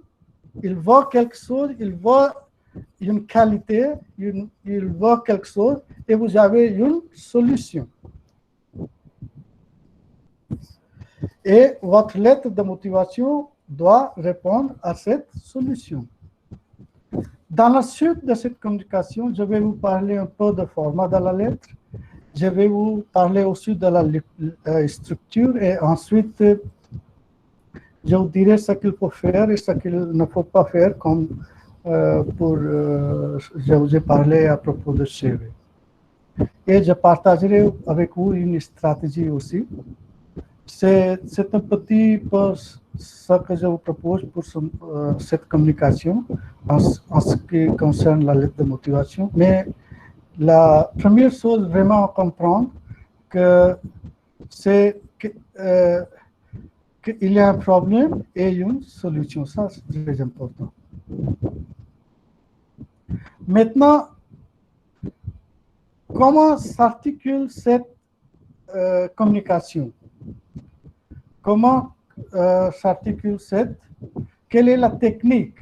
il voit quelque chose, il voit une qualité, il voit quelque chose et vous avez une solution. Et votre lettre de motivation doit répondre à cette solution. Dans la suite de cette communication, je vais vous parler un peu du format de la lettre. Je vais vous parler aussi de la structure et ensuite, je vous dirai ce qu'il faut faire et ce qu'il ne faut pas faire, comme je vous ai parlé à propos de CV. Et je partagerai avec vous une stratégie aussi. C'est un petit peu ce que je vous propose pour cette communication en ce qui concerne la lettre de motivation. Mais la première chose vraiment à comprendre, c'est qu'il y a un problème et une solution. Ça, c'est très important. Maintenant, comment s'articule cette communication? Comment s'articule quelle est la technique?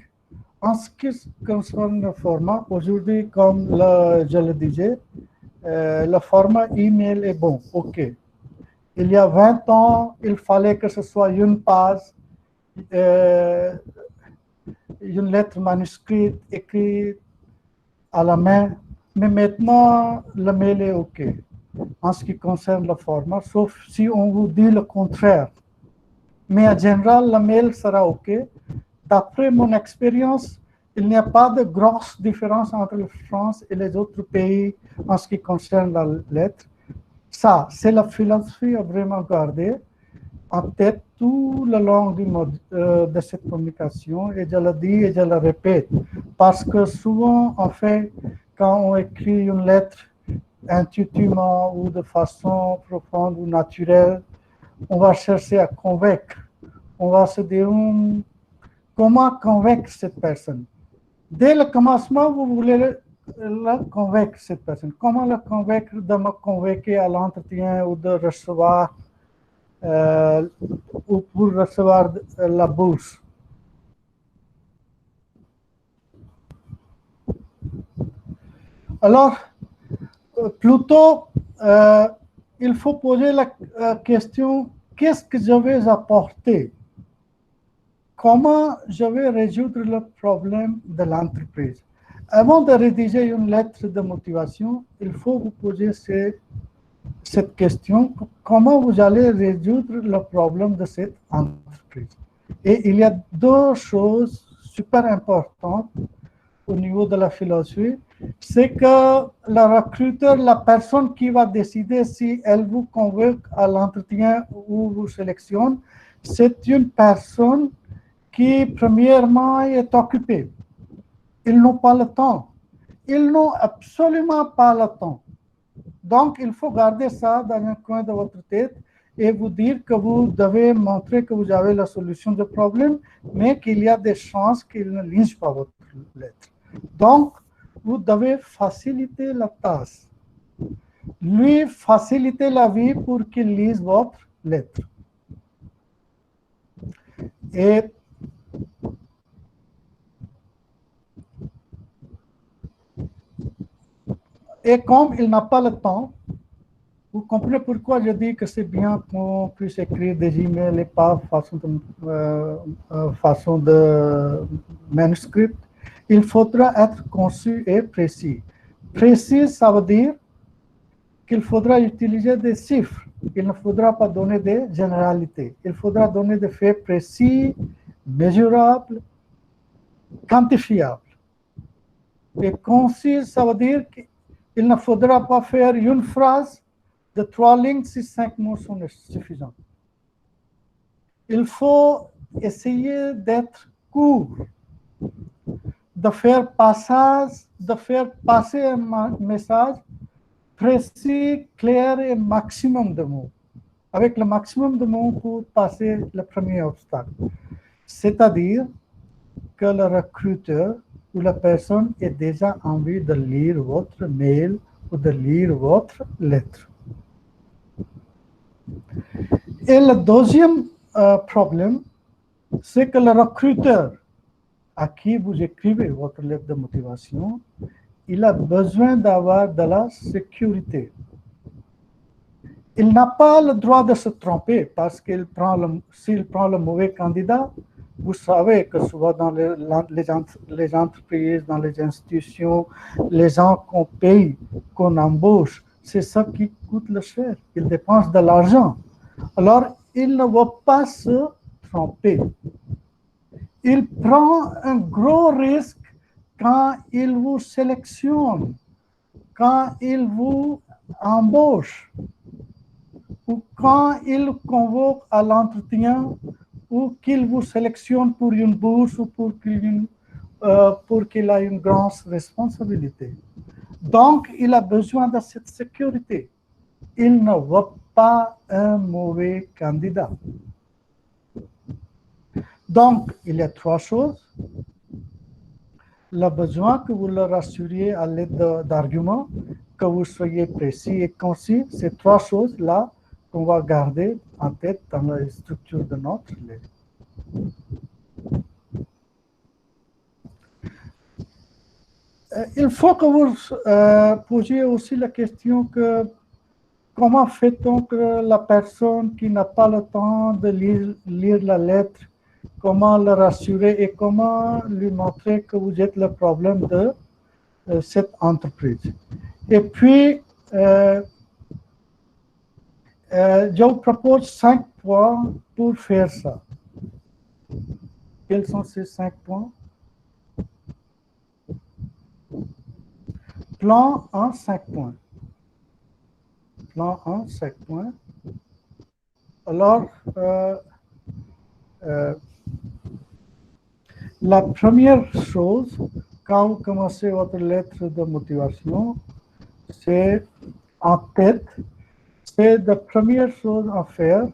En ce qui concerne le format, aujourd'hui, comme je le disais, le format email est bon, ok. Il y a 20 ans, il fallait que ce soit une page, une lettre manuscrite écrite à la main, mais maintenant, le mail est ok. En ce qui concerne le format, sauf si on vous dit le contraire. Mais en général, le mail sera OK. D'après mon expérience, il n'y a pas de grosse différence entre la France et les autres pays en ce qui concerne la lettre. Ça, c'est la philosophie à vraiment garder en tête tout le long de cette communication. Et je le dis et je le répète, parce que souvent, en fait, quand on écrit une lettre intuitivement ou de façon profonde ou naturelle, on va chercher à convaincre. On va se dire comment convaincre cette personne. Dès le commencement, vous voulez la convaincre cette personne. Comment la convaincre de me convoquer à l'entretien ou de recevoir ou pour recevoir la bourse. Alors, plutôt, il faut poser la question, qu'est-ce que je vais apporter? Comment je vais résoudre le problème de l'entreprise? Avant de rédiger une lettre de motivation, il faut vous poser cette question, comment vous allez résoudre le problème de cette entreprise? Et il y a deux choses super importantes au niveau de la philosophie, c'est que le recruteur, la personne qui va décider si elle vous convoque à l'entretien ou vous sélectionne, c'est une personne qui, premièrement, est occupée. Ils n'ont pas le temps. Ils n'ont absolument pas le temps. Donc, il faut garder ça dans un coin de votre tête et vous dire que vous devez montrer que vous avez la solution du problème, mais qu'il y a des chances qu'ils ne lisent pas votre lettre. Donc, vous devez faciliter la tâche. Lui faciliter la vie pour qu'il lise votre lettre. Et comme il n'a pas le temps, vous comprenez pourquoi je dis que c'est bien qu'on puisse écrire des emails et pas façon de manuscrit. Il faudra être concis et précis. Précis, ça veut dire qu'il faudra utiliser des chiffres. Il ne faudra pas donner des généralités. Il faudra donner des faits précis, mesurables, quantifiables. Et concis, ça veut dire qu'il ne faudra pas faire une phrase de 3 lignes si 5 mots sont suffisants. Il faut essayer d'être court, de faire passer un message précis, clair et maximum de mots. Avec le maximum de mots pour passer le premier obstacle. C'est-à-dire que le recruteur ou la personne ait déjà envie de lire votre mail ou de lire votre lettre. Et le deuxième problème, c'est que le recruteur à qui vous écrivez votre lettre de motivation, il a besoin d'avoir de la sécurité. Il n'a pas le droit de se tromper parce s'il prend le mauvais candidat, vous savez que souvent dans les entreprises, dans les institutions, les gens qu'on paye, qu'on embauche, c'est ça qui coûte le cher. Ils dépensent de l'argent. Alors, il ne va pas se tromper. Il prend un gros risque quand il vous sélectionne, quand il vous embauche, ou quand il convoque à l'entretien, ou qu'il vous sélectionne pour une bourse ou pour qu'il ait une grande responsabilité. Donc, il a besoin de cette sécurité. Il ne veut pas un mauvais candidat. Donc, il y a trois choses. Le besoin que vous le rassuriez à l'aide d'arguments, que vous soyez précis et concis, ces trois choses-là qu'on va garder en tête dans la structure de notre lettre. Il faut que vous posiez aussi la question que comment fait-on que la personne qui n'a pas le temps de lire la lettre, comment le rassurer et comment lui montrer que vous êtes le problème de cette entreprise. Et puis, je vous propose 5 points pour faire ça. Quels sont ces 5 points? Plan 1, 5 points. Plan 1, 5 points. Alors, la première chose, quand vous commencez votre lettre de motivation, c'est en tête, c'est la première chose à faire.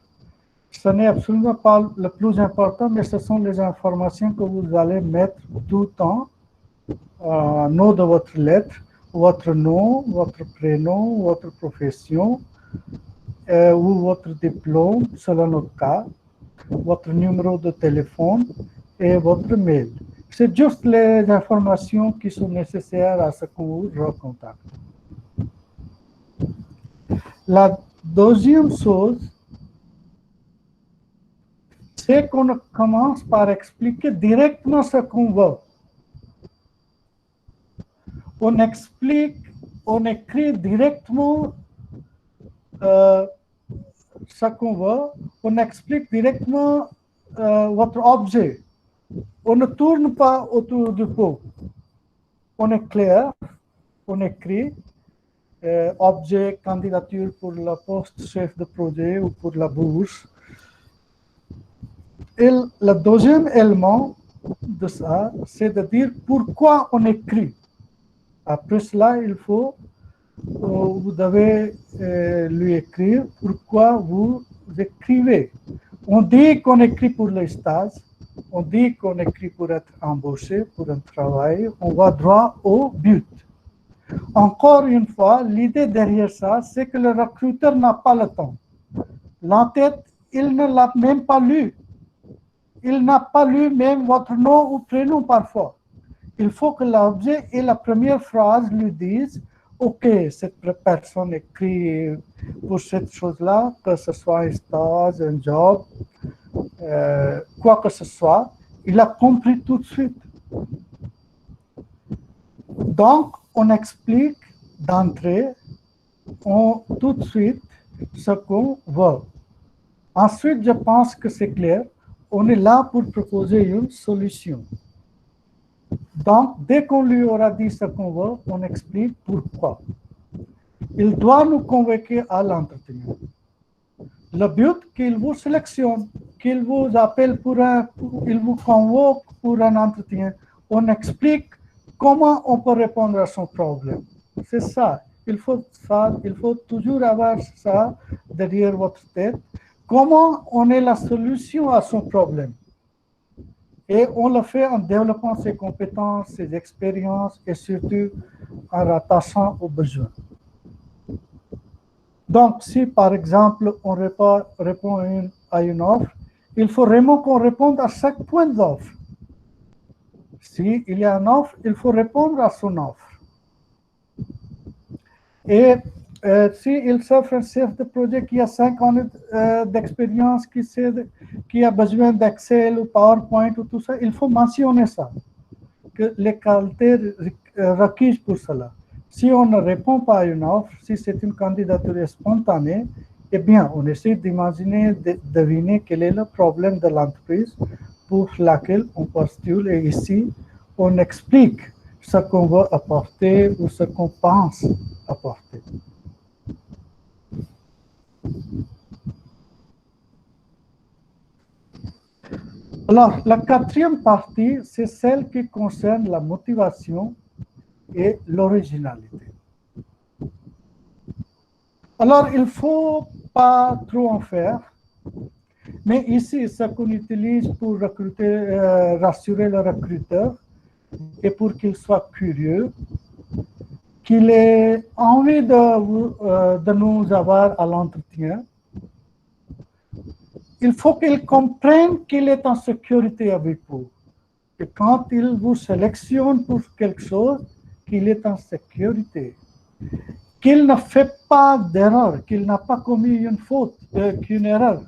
Ce n'est absolument pas le plus important, mais ce sont les informations que vous allez mettre tout le temps, nom de votre lettre, votre nom, votre prénom, votre profession, ou votre diplôme, selon notre cas, votre numéro de téléphone et votre mail. C'est juste les informations qui sont nécessaires à ce qu'on vous recontacte. La deuxième chose, c'est qu'on commence par expliquer directement ce qu'on veut. On explique, on écrit directement ce qu'on veut, on explique directement votre objet. On ne tourne pas autour du pot. On est clair, on écrit objet, candidature pour le poste chef de projet ou pour la bourse. Et le deuxième élément de ça, c'est de dire pourquoi on écrit. Après cela, il faut, vous devez lui écrire pourquoi vous écrivez. On dit qu'on écrit pour les stages, on dit qu'on écrit pour être embauché, pour un travail, on va droit au but. Encore une fois, l'idée derrière ça, c'est que le recruteur n'a pas le temps. L'entête, il ne l'a même pas lu. Il n'a pas lu même votre nom ou prénom parfois. Il faut que l'objet et la première phrase lui disent « Ok, cette personne écrit pour cette chose-là, que ce soit un stage, un job, quoi que ce soit, il a compris tout de suite. » Donc, on explique d'entrée tout de suite ce qu'on veut. Ensuite, je pense que c'est clair. On est là pour proposer une solution. Donc, dès qu'on lui aura dit ce qu'on veut, on explique pourquoi. Il doit nous convoquer à l'entretien. Le but, qu'il vous sélectionne, qu'il vous appelle il vous convoque pour un entretien, on explique comment on peut répondre à son problème. C'est ça. Il faut toujours avoir ça derrière votre tête. Comment on est la solution à son problème. Et on le fait en développant ses compétences, ses expériences et surtout en rattachant aux besoins. Donc, si par exemple, on répond à une offre, il faut vraiment qu'on réponde à chaque point d'offre. S'il y a une offre, il faut répondre à son offre. Et s'il s'offre un chef de projet qui a 5 ans d'expérience, qui a besoin d'Excel ou PowerPoint ou tout ça, il faut mentionner ça, que les qualités requises pour cela. Si on ne répond pas à une offre, si c'est une candidature spontanée, eh bien, on essaie d'imaginer, de deviner quel est le problème de l'entreprise pour laquelle on postule. Et ici, on explique ce qu'on veut apporter ou ce qu'on pense apporter. Alors, la quatrième partie, c'est celle qui concerne la motivation et l'originalité. Alors, il ne faut pas trop en faire, mais ici, ce qu'on utilise pour recruter, rassurer le recruteur et pour qu'il soit curieux, qu'il ait envie de nous avoir à l'entretien, il faut qu'il comprenne qu'il est en sécurité avec vous. Et quand il vous sélectionne pour quelque chose, qu'il est en sécurité. Qu'il ne fait pas d'erreur, qu'il n'a pas commis une faute, qu'une erreur,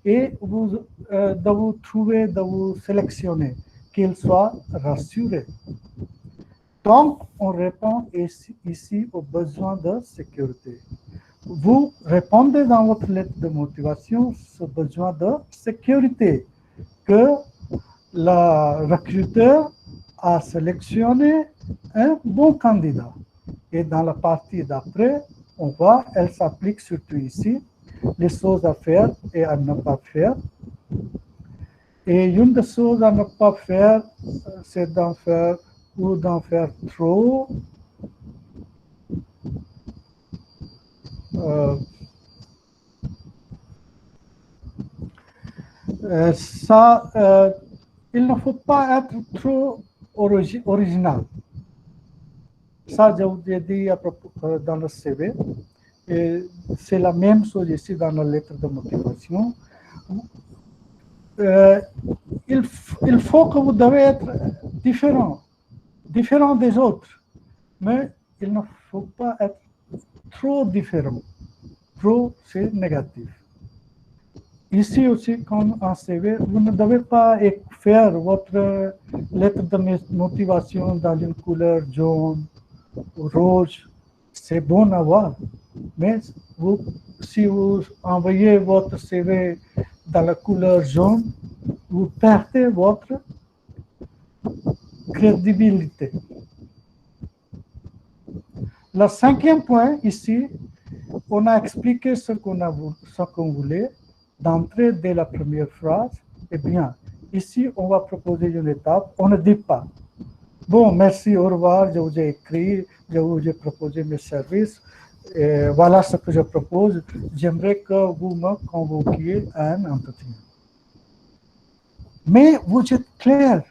et de vous trouver, de vous sélectionner, qu'il soit rassuré. Donc, on répond ici aux besoins de sécurité. Vous répondez dans votre lettre de motivation ce besoin de sécurité que le recruteur a sélectionné un bon candidat. Et dans la partie d'après, on voit, elle s'applique surtout ici, les choses à faire et à ne pas faire. Et une des choses à ne pas faire, c'est d'en faire ou d'en faire trop. Il ne faut pas être trop original. Ça, je vous ai dit à propos, dans le CV. Et c'est la même chose ici dans la lettre de motivation. Il faut que vous devez être différent des autres. Mais il ne faut pas être trop différent. Trop, c'est négatif. Ici aussi, comme en CV, vous ne devez pas faire votre lettre de motivation dans une couleur jaune ou rouge. C'est bon à voir. Mais si vous envoyez votre CV dans la couleur jaune, vous perdez votre crédibilité. Le cinquième point, ici, on a expliqué ce qu'on voulait d'entrer dès la première phrase. Eh bien, ici, on va proposer une étape. On ne dit pas, bon, merci, au revoir, je vous ai écrit, je vous ai proposé mes services. Et voilà ce que je propose. J'aimerais que vous me convoquiez à un entretien. Mais vous êtes clair.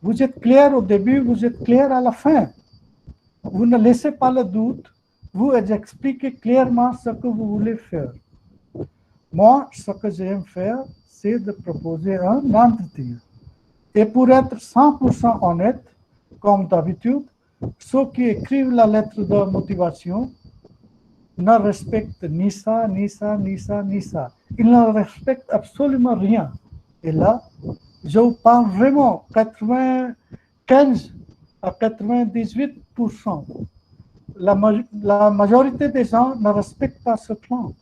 Vous êtes clair au début, vous êtes clair à la fin. Vous ne laissez pas le doute. Vous expliquez clairement ce que vous voulez faire. Moi, ce que j'aime faire, c'est de proposer un entretien. Et pour être 100% honnête, comme d'habitude, ceux qui écrivent la lettre de motivation ne respectent ni ça, ni ça, ni ça, ni ça. Ils ne respectent absolument rien. Et là, je vous parle vraiment 95 à 98%. La majorité des gens ne respectent pas ce plan.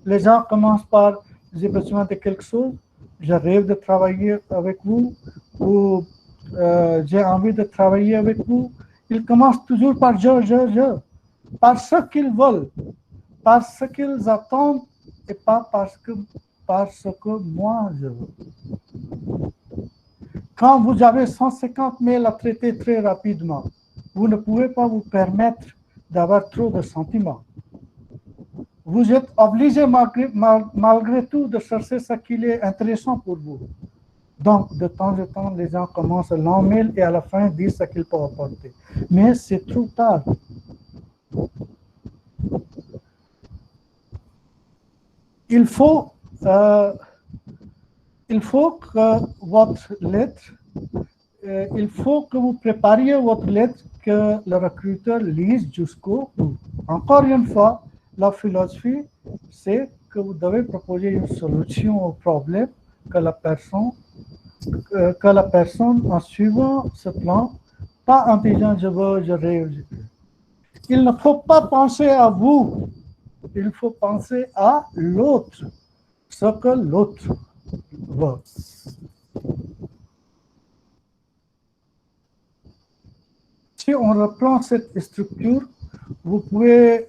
Les gens commencent par « j'ai besoin de quelque chose, je rêve de travailler avec vous » ou j'ai envie de travailler avec vous. Ils commencent toujours par « je », par ce qu'ils veulent, par ce qu'ils attendent et pas parce que moi je veux. Quand vous avez 150 mails à traiter très rapidement, vous ne pouvez pas vous permettre d'avoir trop de sentiments. Vous êtes obligé malgré tout de chercher ce qui est intéressant pour vous. Donc, de temps en temps, les gens commencent un long mail et à la fin disent ce qu'ils peuvent apporter. Mais c'est trop tard. il faut que votre lettre, il faut que vous prépariez votre lettre que le recruteur lise jusqu'au bout. Encore une fois, la philosophie, c'est que vous devez proposer une solution au problème que la personne, en suivant ce plan, pas en disant je réussis. Il ne faut pas penser à vous, il faut penser à l'autre, ce que l'autre veut. Si on reprend cette structure, vous pouvez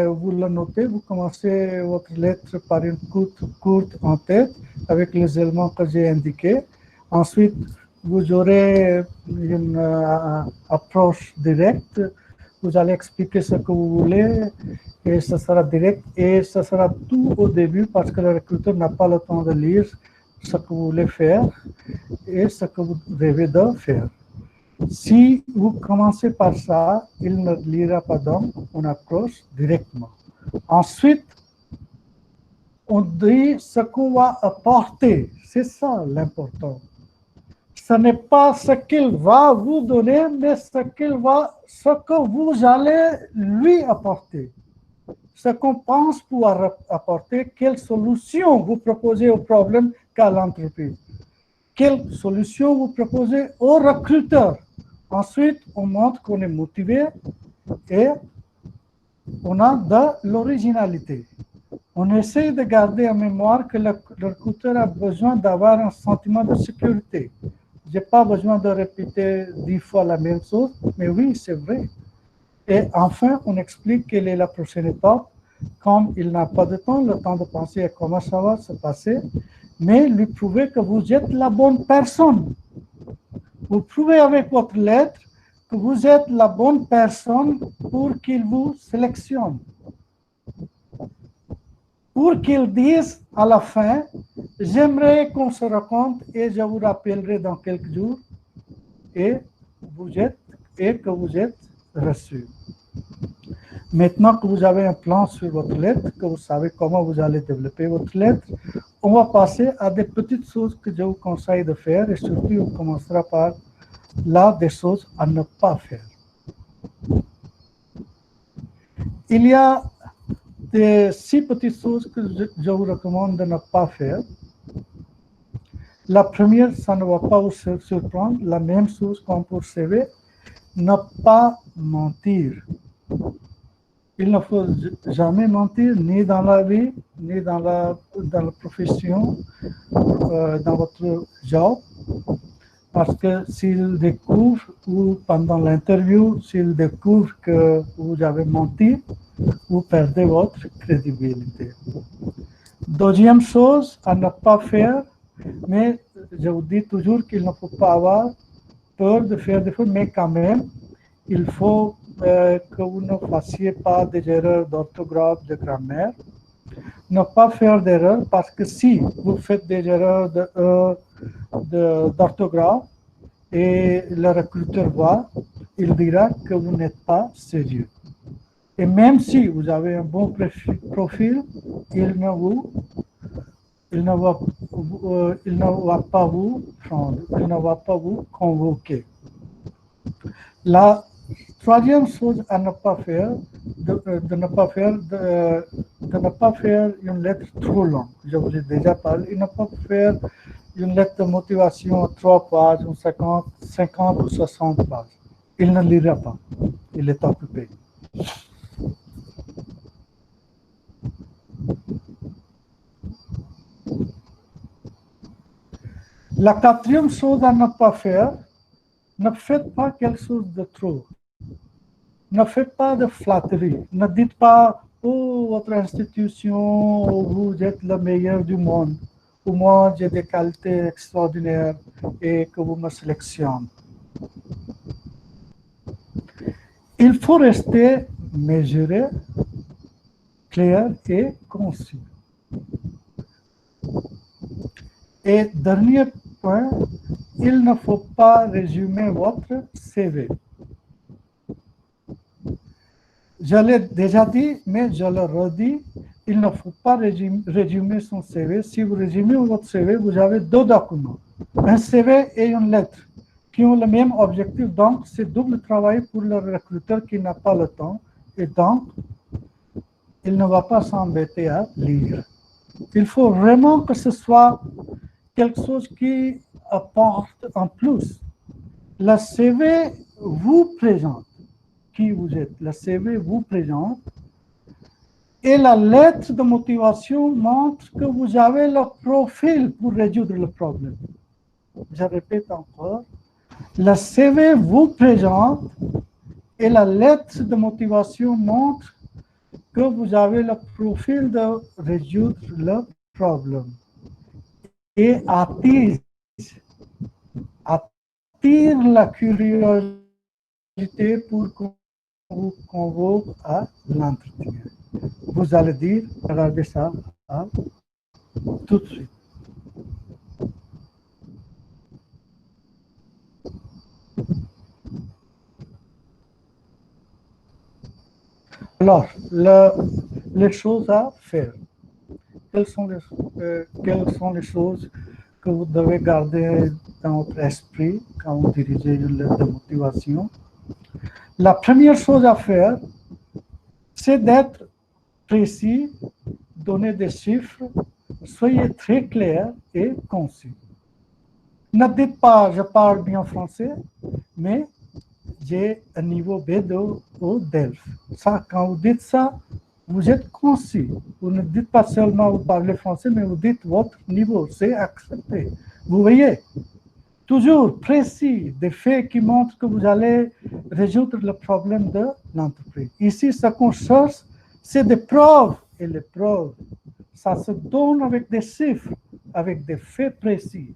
vous la noter, vous commencez votre lettre par une courte en tête avec les éléments que j'ai indiqués. Ensuite, vous aurez une approche directe. Vous allez expliquer ce que vous voulez et ce sera direct et ce sera tout au début parce que le recruteur n'a pas le temps de lire ce que vous voulez faire et ce que vous rêvez de faire. Si vous commencez par ça, il ne lira pas donc, on approche directement. Ensuite, on dit ce qu'on va apporter, c'est ça l'important. Ce n'est pas ce qu'il va vous donner, mais ce que vous allez lui apporter. Ce qu'on pense pouvoir apporter, quelle solution vous proposez au problème qu'a l'entreprise. Quelle solution vous proposez au recruteur. Ensuite, on montre qu'on est motivé et on a de l'originalité. On essaie de garder en mémoire que le recruteur a besoin d'avoir un sentiment de sécurité. Je n'ai pas besoin de répéter 10 fois la même chose, mais oui, c'est vrai. Et enfin, on explique quelle est la prochaine étape. Comme il n'a pas de temps, le temps de penser à comment ça va se passer, mais lui prouver que vous êtes la bonne personne. Vous prouvez avec votre lettre que vous êtes la bonne personne pour qu'il vous sélectionne. Pour qu'il dise à la fin, j'aimerais qu'on se rencontre et je vous rappellerai dans quelques jours et que vous êtes reçu. Maintenant que vous avez un plan sur votre lettre, que vous savez comment vous allez développer votre lettre, on va passer à des petites choses que je vous conseille de faire et surtout on commencera par là des choses à ne pas faire. Il y a des 6 petites choses que je vous recommande de ne pas faire. La première, ça ne va pas vous surprendre, la même chose comme pour CV, ne pas mentir. Il ne faut jamais mentir, ni dans la vie, ni dans la profession, dans votre job. Parce que s'il découvre, ou pendant l'interview, s'il découvre que vous avez menti, vous perdez votre crédibilité. Deuxième chose à ne pas faire, mais je vous dis toujours qu'il ne faut pas avoir peur de faire des fautes, mais quand même, il faut que vous ne fassiez pas des erreurs d'orthographe, de grammaire. Ne pas faire d'erreurs parce que si vous faites des erreurs d'orthographe et le recruteur voit, il dira que vous n'êtes pas sérieux. Et même si vous avez un bon profil, il ne va pas vous prendre, il ne va pas vous convoquer. La troisième chose à ne pas faire, de ne pas faire une lettre trop longue. Je vous ai déjà parlé. Il ne faut pas faire une lettre de motivation à 3 pages, ou 50 ou 60 pages. Il ne lira pas. Il est occupé. La quatrième chose à ne pas faire, ne faites pas quelque chose de trop. Ne faites pas de flatterie. Ne dites pas, oh, votre institution, vous êtes le meilleur du monde, ou moi, j'ai des qualités extraordinaires et que vous me sélectionnez. Il faut rester mesuré, clair et concis. Et dernier point, il ne faut pas résumer votre CV. Je l'ai déjà dit, mais je le redis, il ne faut pas résumer son CV. Si vous résumez votre CV, vous avez deux documents, un CV et une lettre, qui ont le même objectif. Donc, c'est double travail pour le recruteur qui n'a pas le temps. Et donc, il ne va pas s'embêter à lire. Il faut vraiment que ce soit quelque chose qui apporte en plus. Le CV vous présente qui vous êtes. Le CV vous présente. Et la lettre de motivation montre que vous avez le profil pour résoudre le problème. Je répète encore. Le CV vous présente et la lettre de motivation montre que vous avez le profil de résoudre le problème. Et attire la curiosité pour qu'on vous convoque à l'entretien. Vous allez dire, regardez ça tout de suite. Alors, les choses à faire. Quelles sont les choses que vous devez garder dans votre esprit quand vous dirigez une lettre de motivation? La première chose à faire, c'est d'être précis, donner des chiffres, soyez très clair et concis. Ne dites pas, je parle bien français, mais j'ai un niveau B2 au DELF. Ça, quand vous dites ça, vous êtes concis. Vous ne dites pas seulement vous parlez français, mais vous dites votre niveau, c'est accepté. Vous voyez, toujours précis, des faits qui montrent que vous allez résoudre le problème de l'entreprise. Ici, ce qu'on cherche, c'est des preuves. Et les preuves, ça se donne avec des chiffres, avec des faits précis,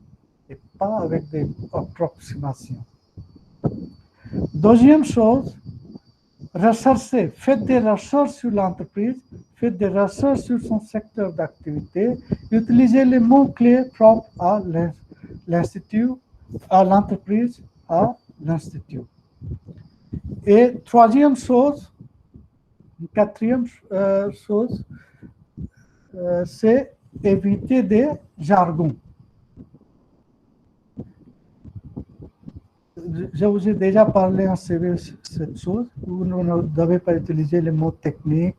et pas avec des approximations. Deuxième chose, recherchez, faites des recherches sur l'entreprise, faites des recherches sur son secteur d'activité, utilisez les mots-clés propres à l'institut, à l'entreprise, à l'institut. Et troisième chose, quatrième chose, c'est éviter des jargons. Je vous ai déjà parlé en CV de cette chose. Vous ne devez pas utiliser les mots techniques,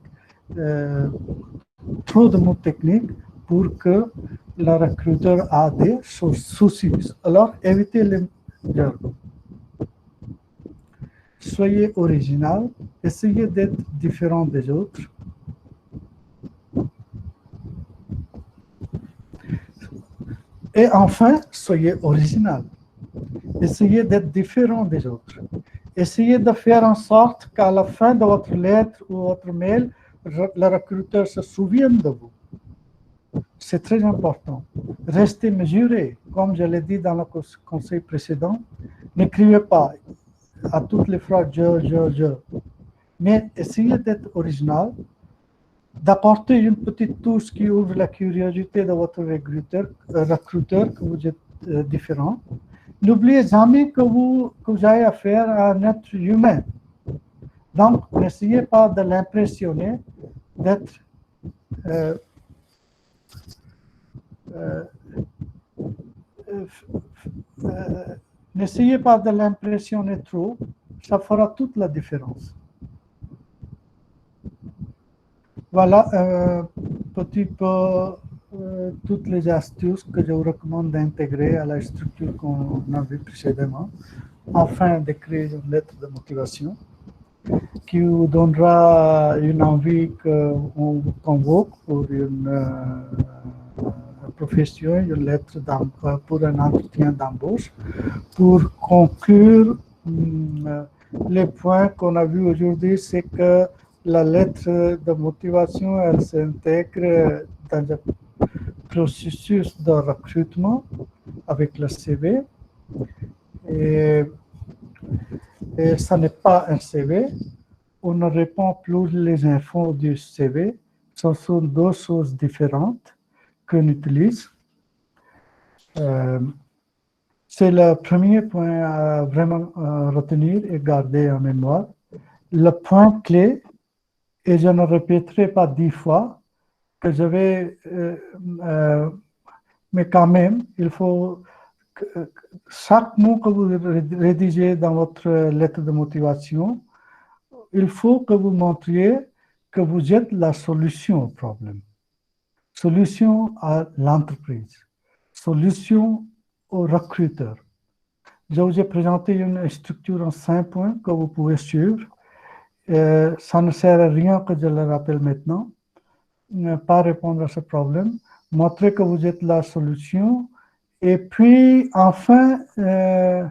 trop de mots techniques pour que le recruteur a des soucis. Alors, évitez les jargons. Soyez original, essayez d'être différent des autres. Et enfin, soyez original. Essayez d'être différent des autres. Essayez de faire en sorte qu'à la fin de votre lettre ou votre mail, le recruteur se souvienne de vous. C'est très important. Restez mesuré. Comme je l'ai dit dans le conseil précédent, n'écrivez pas à toutes les phrases je. Mais essayez d'être original, d'apporter une petite touche qui ouvre la curiosité de votre recruteur que vous êtes différent. N'oubliez jamais que vous avez affaire à un être humain. Donc, n'essayez pas de l'impressionner, n'essayez pas de l'impressionner trop, ça fera toute la différence. Voilà un petit peu toutes les astuces que je vous recommande d'intégrer à la structure qu'on a vue précédemment, afin d'écrire une lettre de motivation qui vous donnera une envie qu'on vous convoque pour une profession, une lettre pour un entretien d'embauche, pour conclure les points qu'on a vus aujourd'hui, c'est que la lettre de motivation, elle s'intègre dans le processus de recrutement avec le CV. Et ça n'est pas un CV. On ne répond plus les infos du CV. Ce sont deux choses différentes qu'on utilise. C'est le premier point à vraiment retenir et garder en mémoire. Le point clé, et je ne répéterai pas 10 fois, que je vais, mais quand même, il faut que chaque mot que vous rédigez dans votre lettre de motivation, il faut que vous montriez que vous êtes la solution au problème, solution à l'entreprise, solution au recruteur. Je vous ai présenté une structure en 5 points que vous pouvez suivre. Ça ne sert à rien que je le rappelle maintenant. Ne pas répondre à ce problème, montrer que vous êtes la solution. Et puis, enfin, je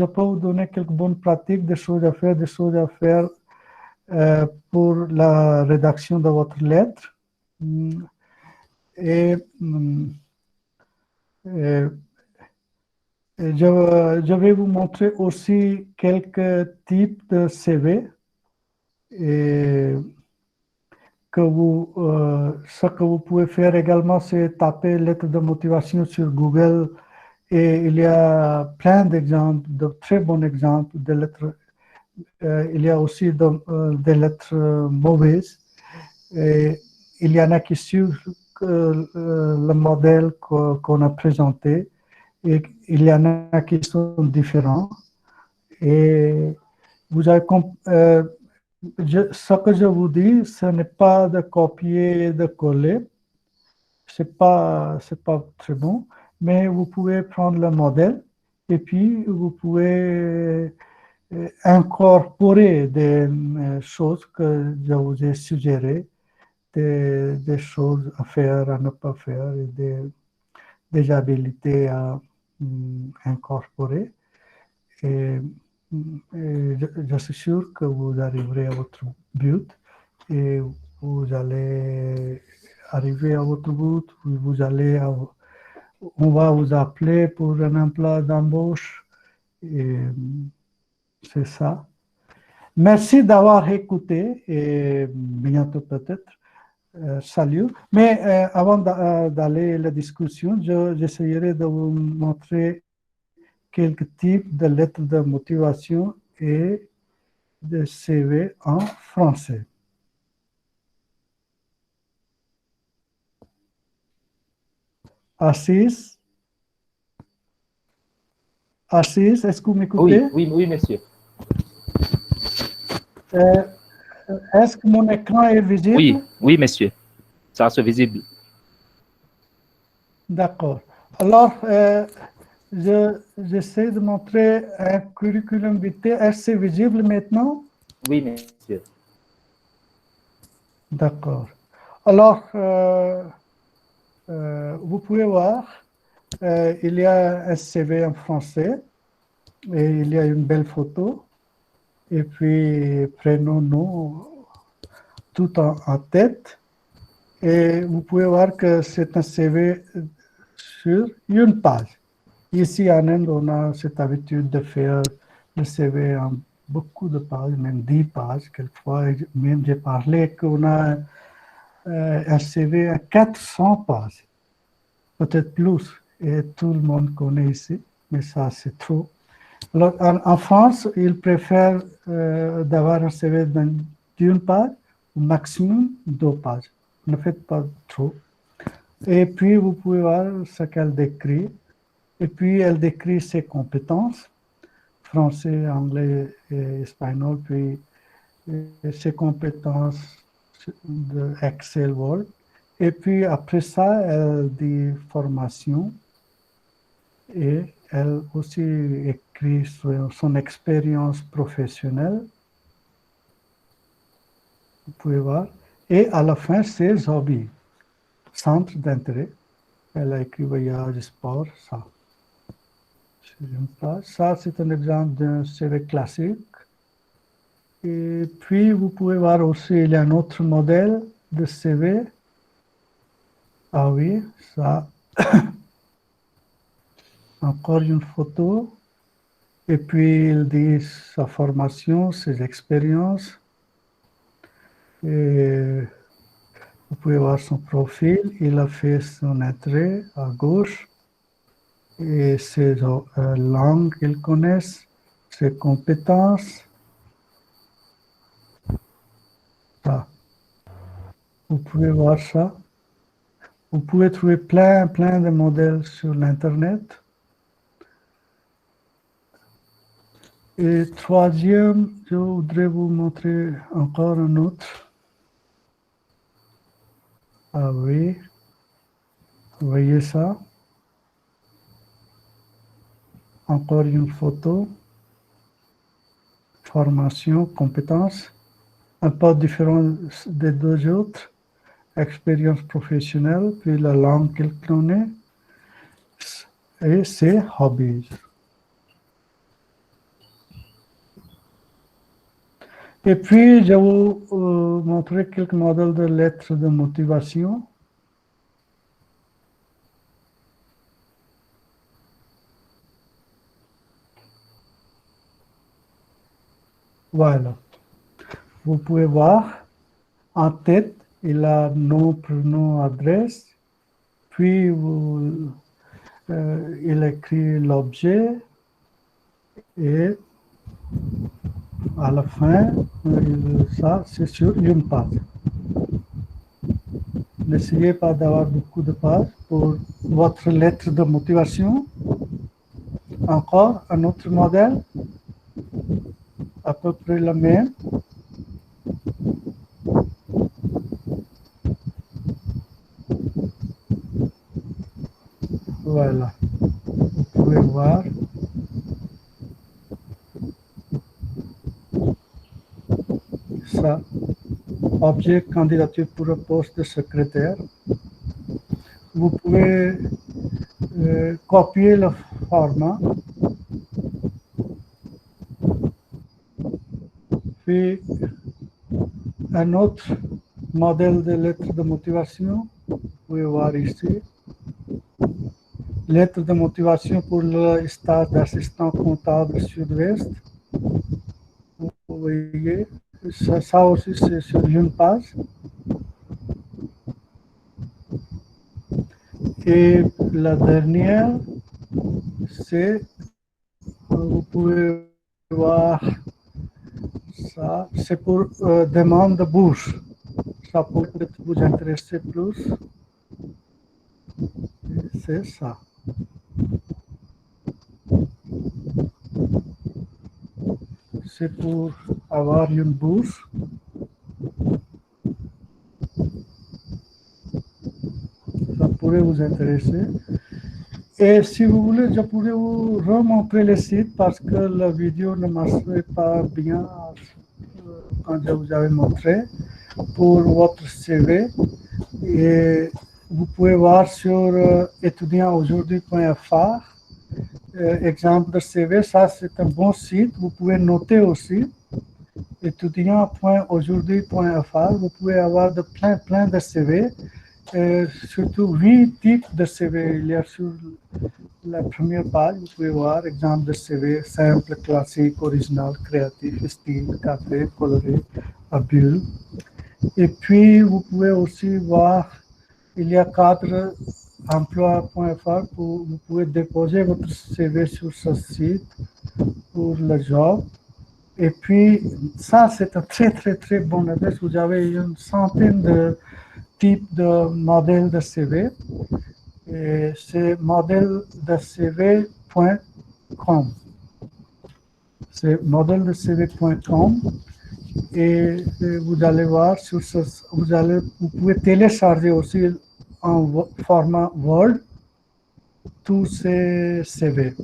peux vous donner quelques bonnes pratiques, des choses à faire pour la rédaction de votre lettre. Et je vais vous montrer aussi quelques types de CV. Et ce que vous pouvez faire également, c'est taper lettre de motivation sur Google. Et il y a plein d'exemples, de très bons exemples de lettres. Il y a aussi des lettres mauvaises. Et il y en a qui suivent le modèle qu'on a présenté. Et il y en a qui sont différents. Et vous avez ce que je vous dis, ce n'est pas de copier, de coller. C'est pas très bon. Mais vous pouvez prendre le modèle et puis vous pouvez incorporer des choses que je vous ai suggérées, des choses à faire, à ne pas faire, et des habilités à incorporer. Et je suis sûr que vous arriverez à votre but et vous allez arriver à votre but. On va vous appeler pour un emploi d'embauche. Et c'est ça. Merci d'avoir écouté et bientôt peut-être. Salut. Mais avant d'aller à la discussion, j'essaierai de vous montrer quelques types de lettres de motivation et de CV en français. Assis, est-ce que vous m'écoutez? Oui, monsieur. Est-ce que mon écran est visible? Oui, monsieur. Ça, c'est visible. D'accord. Alors, j'essaie de montrer un curriculum vitae. Est-ce que c'est visible maintenant? Oui, monsieur. D'accord. Alors, vous pouvez voir, il y a un CV en français et il y a une belle photo. Et puis, prénom, nom, tout en tête. Et vous pouvez voir que c'est un CV sur une page. Ici, en Inde, on a cette habitude de faire le CV en beaucoup de pages, même 10 pages. Quelquefois, même j'ai parlé qu'on a un CV à 400 pages, peut-être plus. Et tout le monde connaît ici, mais ça, c'est trop. Alors, en France, ils préfèrent d'avoir un CV d'une page, au maximum 2 pages. Ne faites pas trop. Et puis, vous pouvez voir ce qu'elle décrit. Et puis, elle décrit ses compétences, français, anglais et espagnol, puis ses compétences de Excel, Word. Et puis, après ça, elle dit formation. Et elle aussi écrit son expérience professionnelle. Vous pouvez voir. Et à la fin, ses hobbies, centre d'intérêt. Elle a écrit voyage, sport, ça. Ça, c'est un exemple d'un CV classique. Et puis, vous pouvez voir aussi, il y a un autre modèle de CV. Ah oui, ça. Encore une photo. Et puis, il dit sa formation, ses expériences. Et vous pouvez voir son profil. Il a fait son entrée à gauche. Et ses langues qu'il connaît, ses compétences. Ça. Vous pouvez voir ça. Vous pouvez trouver plein de modèles sur l'Internet. Et troisième, je voudrais vous montrer encore un autre. Ah oui, vous voyez ça? Encore une photo. Formation, compétences. Un peu différent des deux autres. Expérience professionnelle, puis la langue qu'il connaît. Et ses hobbies. Et puis, je vais vous montrer quelques modèles de lettres de motivation. Voilà. Vous pouvez voir, en tête, il a nom, prénom, adresse. Puis, il écrit l'objet. Et à la fin, ça, c'est sur une page. N'essayez pas d'avoir beaucoup de pages pour votre lettre de motivation. Encore un autre modèle, à peu près le même. Voilà, vous pouvez voir. Ça, objet candidature pour un poste de secrétaire. Vous pouvez copier le format. Puis, un autre modèle de lettre de motivation, vous pouvez voir ici. Lettre de motivation pour le stage d'assistant comptable sud-ouest. Vous voyez, ça aussi c'est sur une page. Et la dernière, c'est, vous pouvez voir ça, c'est pour demande de bourse. Ça peut peut-être vous intéresser plus. C'est ça. C'est pour avoir une bourse. Ça pourrait vous intéresser. Et si vous voulez, je pourrais vous remontrer le site parce que la vidéo ne marcherait pas bien quand je vous avais montré pour votre CV. Et vous pouvez voir sur étudiantaujourd'hui.fr, exemple de CV, ça c'est un bon site. Vous pouvez noter aussi, étudiant.aujourd'hui.fr, vous pouvez avoir plein de CV. Surtout 8 types de CV. Il y a sur la première page, vous pouvez voir exemple de CV simple, classique, original, créatif, style, café, coloré, à bulle. Et puis, vous pouvez aussi voir, il y a 4 emploi.fr où vous pouvez déposer votre CV sur ce site pour le job. Et puis, ça, c'est un très bon adresse. Vous avez une centaine de types de modèles de CV. Et c'est modeldecv.com. C'est modeldecv.com. Et vous allez voir sur ce, vous pouvez télécharger aussi en format Word tous ces CV.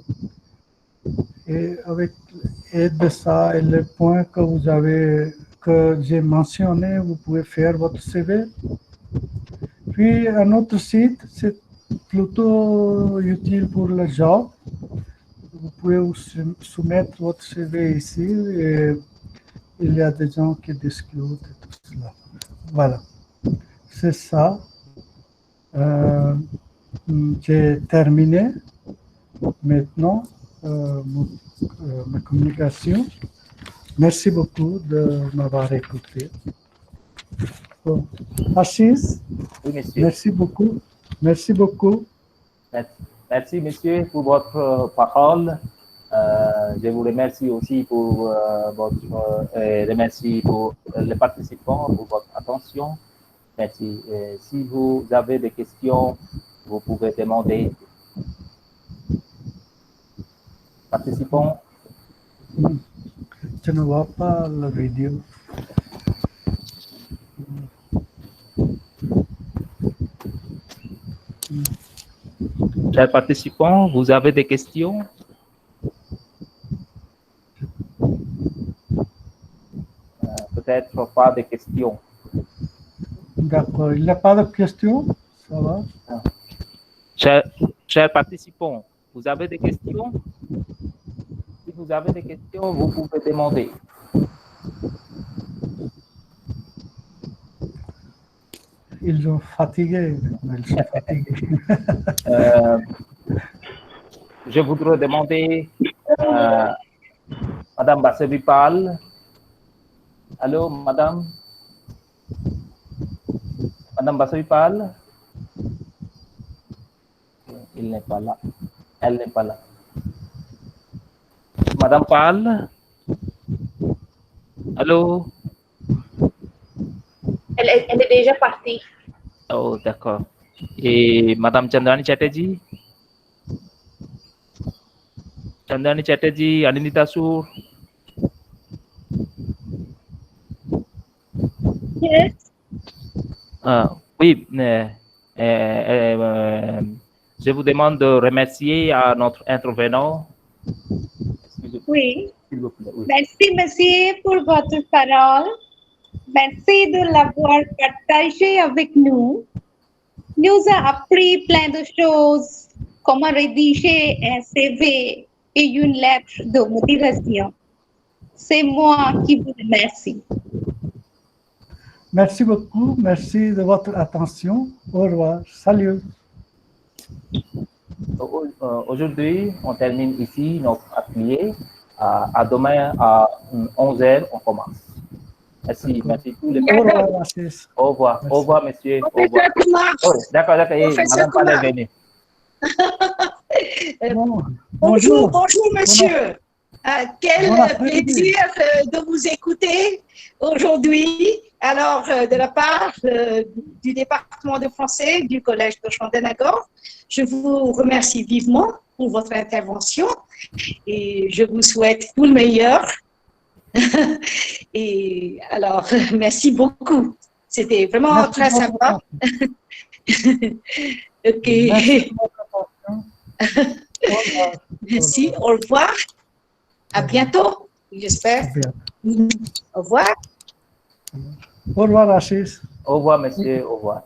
Et avec l'aide de ça et les points que j'ai mentionnés, vous pouvez faire votre CV. Puis un autre site, c'est plutôt utile pour le job. Vous pouvez soumettre votre CV ici et il y a des gens qui discutent et tout cela. Voilà, c'est ça. J'ai terminé maintenant ma communication. Merci beaucoup de m'avoir écouté. Bon. Assis, Oui, monsieur. merci beaucoup. Merci beaucoup. Merci, monsieur, pour votre parole. Je vous remercie aussi pour remercie pour les participants, pour votre attention. Merci. Si vous avez des questions, vous pouvez demander. Participants. Je ne vois pas la vidéo. Chers participants, vous avez des questions? Peut-être pas de questions. D'accord. Il n'y a pas de questions? Ça va? Chers participants, vous avez des questions? Si vous avez des questions, vous pouvez demander. Ils sont fatigués. Ils sont fatigués. Je voudrais demander Madame Bassevipal. Allô, Madame? Madame Bassevipal? Il n'est pas là. Elle n'est pas là. Madame Pal? Allô? Elle est déjà partie. Oh, d'accord. Et Madame Chandrani Chatterjee? Chandrani Chatterjee, Anindita Sour? Yes. Oui, je vous demande de remercier à notre intervenant. Oui. S'il vous plaît. Oui. Merci, monsieur, pour votre parole. Merci de l'avoir partagé avec nous. Nous a appris plein de choses, comment rédiger un CV et une lettre de motivation. C'est moi qui vous remercie. Merci beaucoup. Merci de votre attention. Au revoir. Salut. Aujourd'hui, on termine ici notre atelier. À demain à 11h, on commence. Merci, merci tous les Au revoir, Assis. Au revoir, Merci. au revoir, monsieur. Au Professeur revoir. Kumar. Oh, d'accord, d'accord. Et Professeur Madame Pal est Kumar. venue. Bonjour, Bonjour. monsieur. Quel Bon après-midi. plaisir de vous écouter aujourd'hui. Alors, de la part du département de français du Collège de Chandernagor, je vous remercie vivement pour votre intervention et je vous souhaite tout le meilleur. Et alors, merci beaucoup. C'était vraiment Merci très de votre sympa. attention. Ok. Merci de votre attention. Au revoir. Merci, au revoir. À bientôt, j'espère. Au revoir. Au revoir, Assis. Au revoir, monsieur. Au revoir.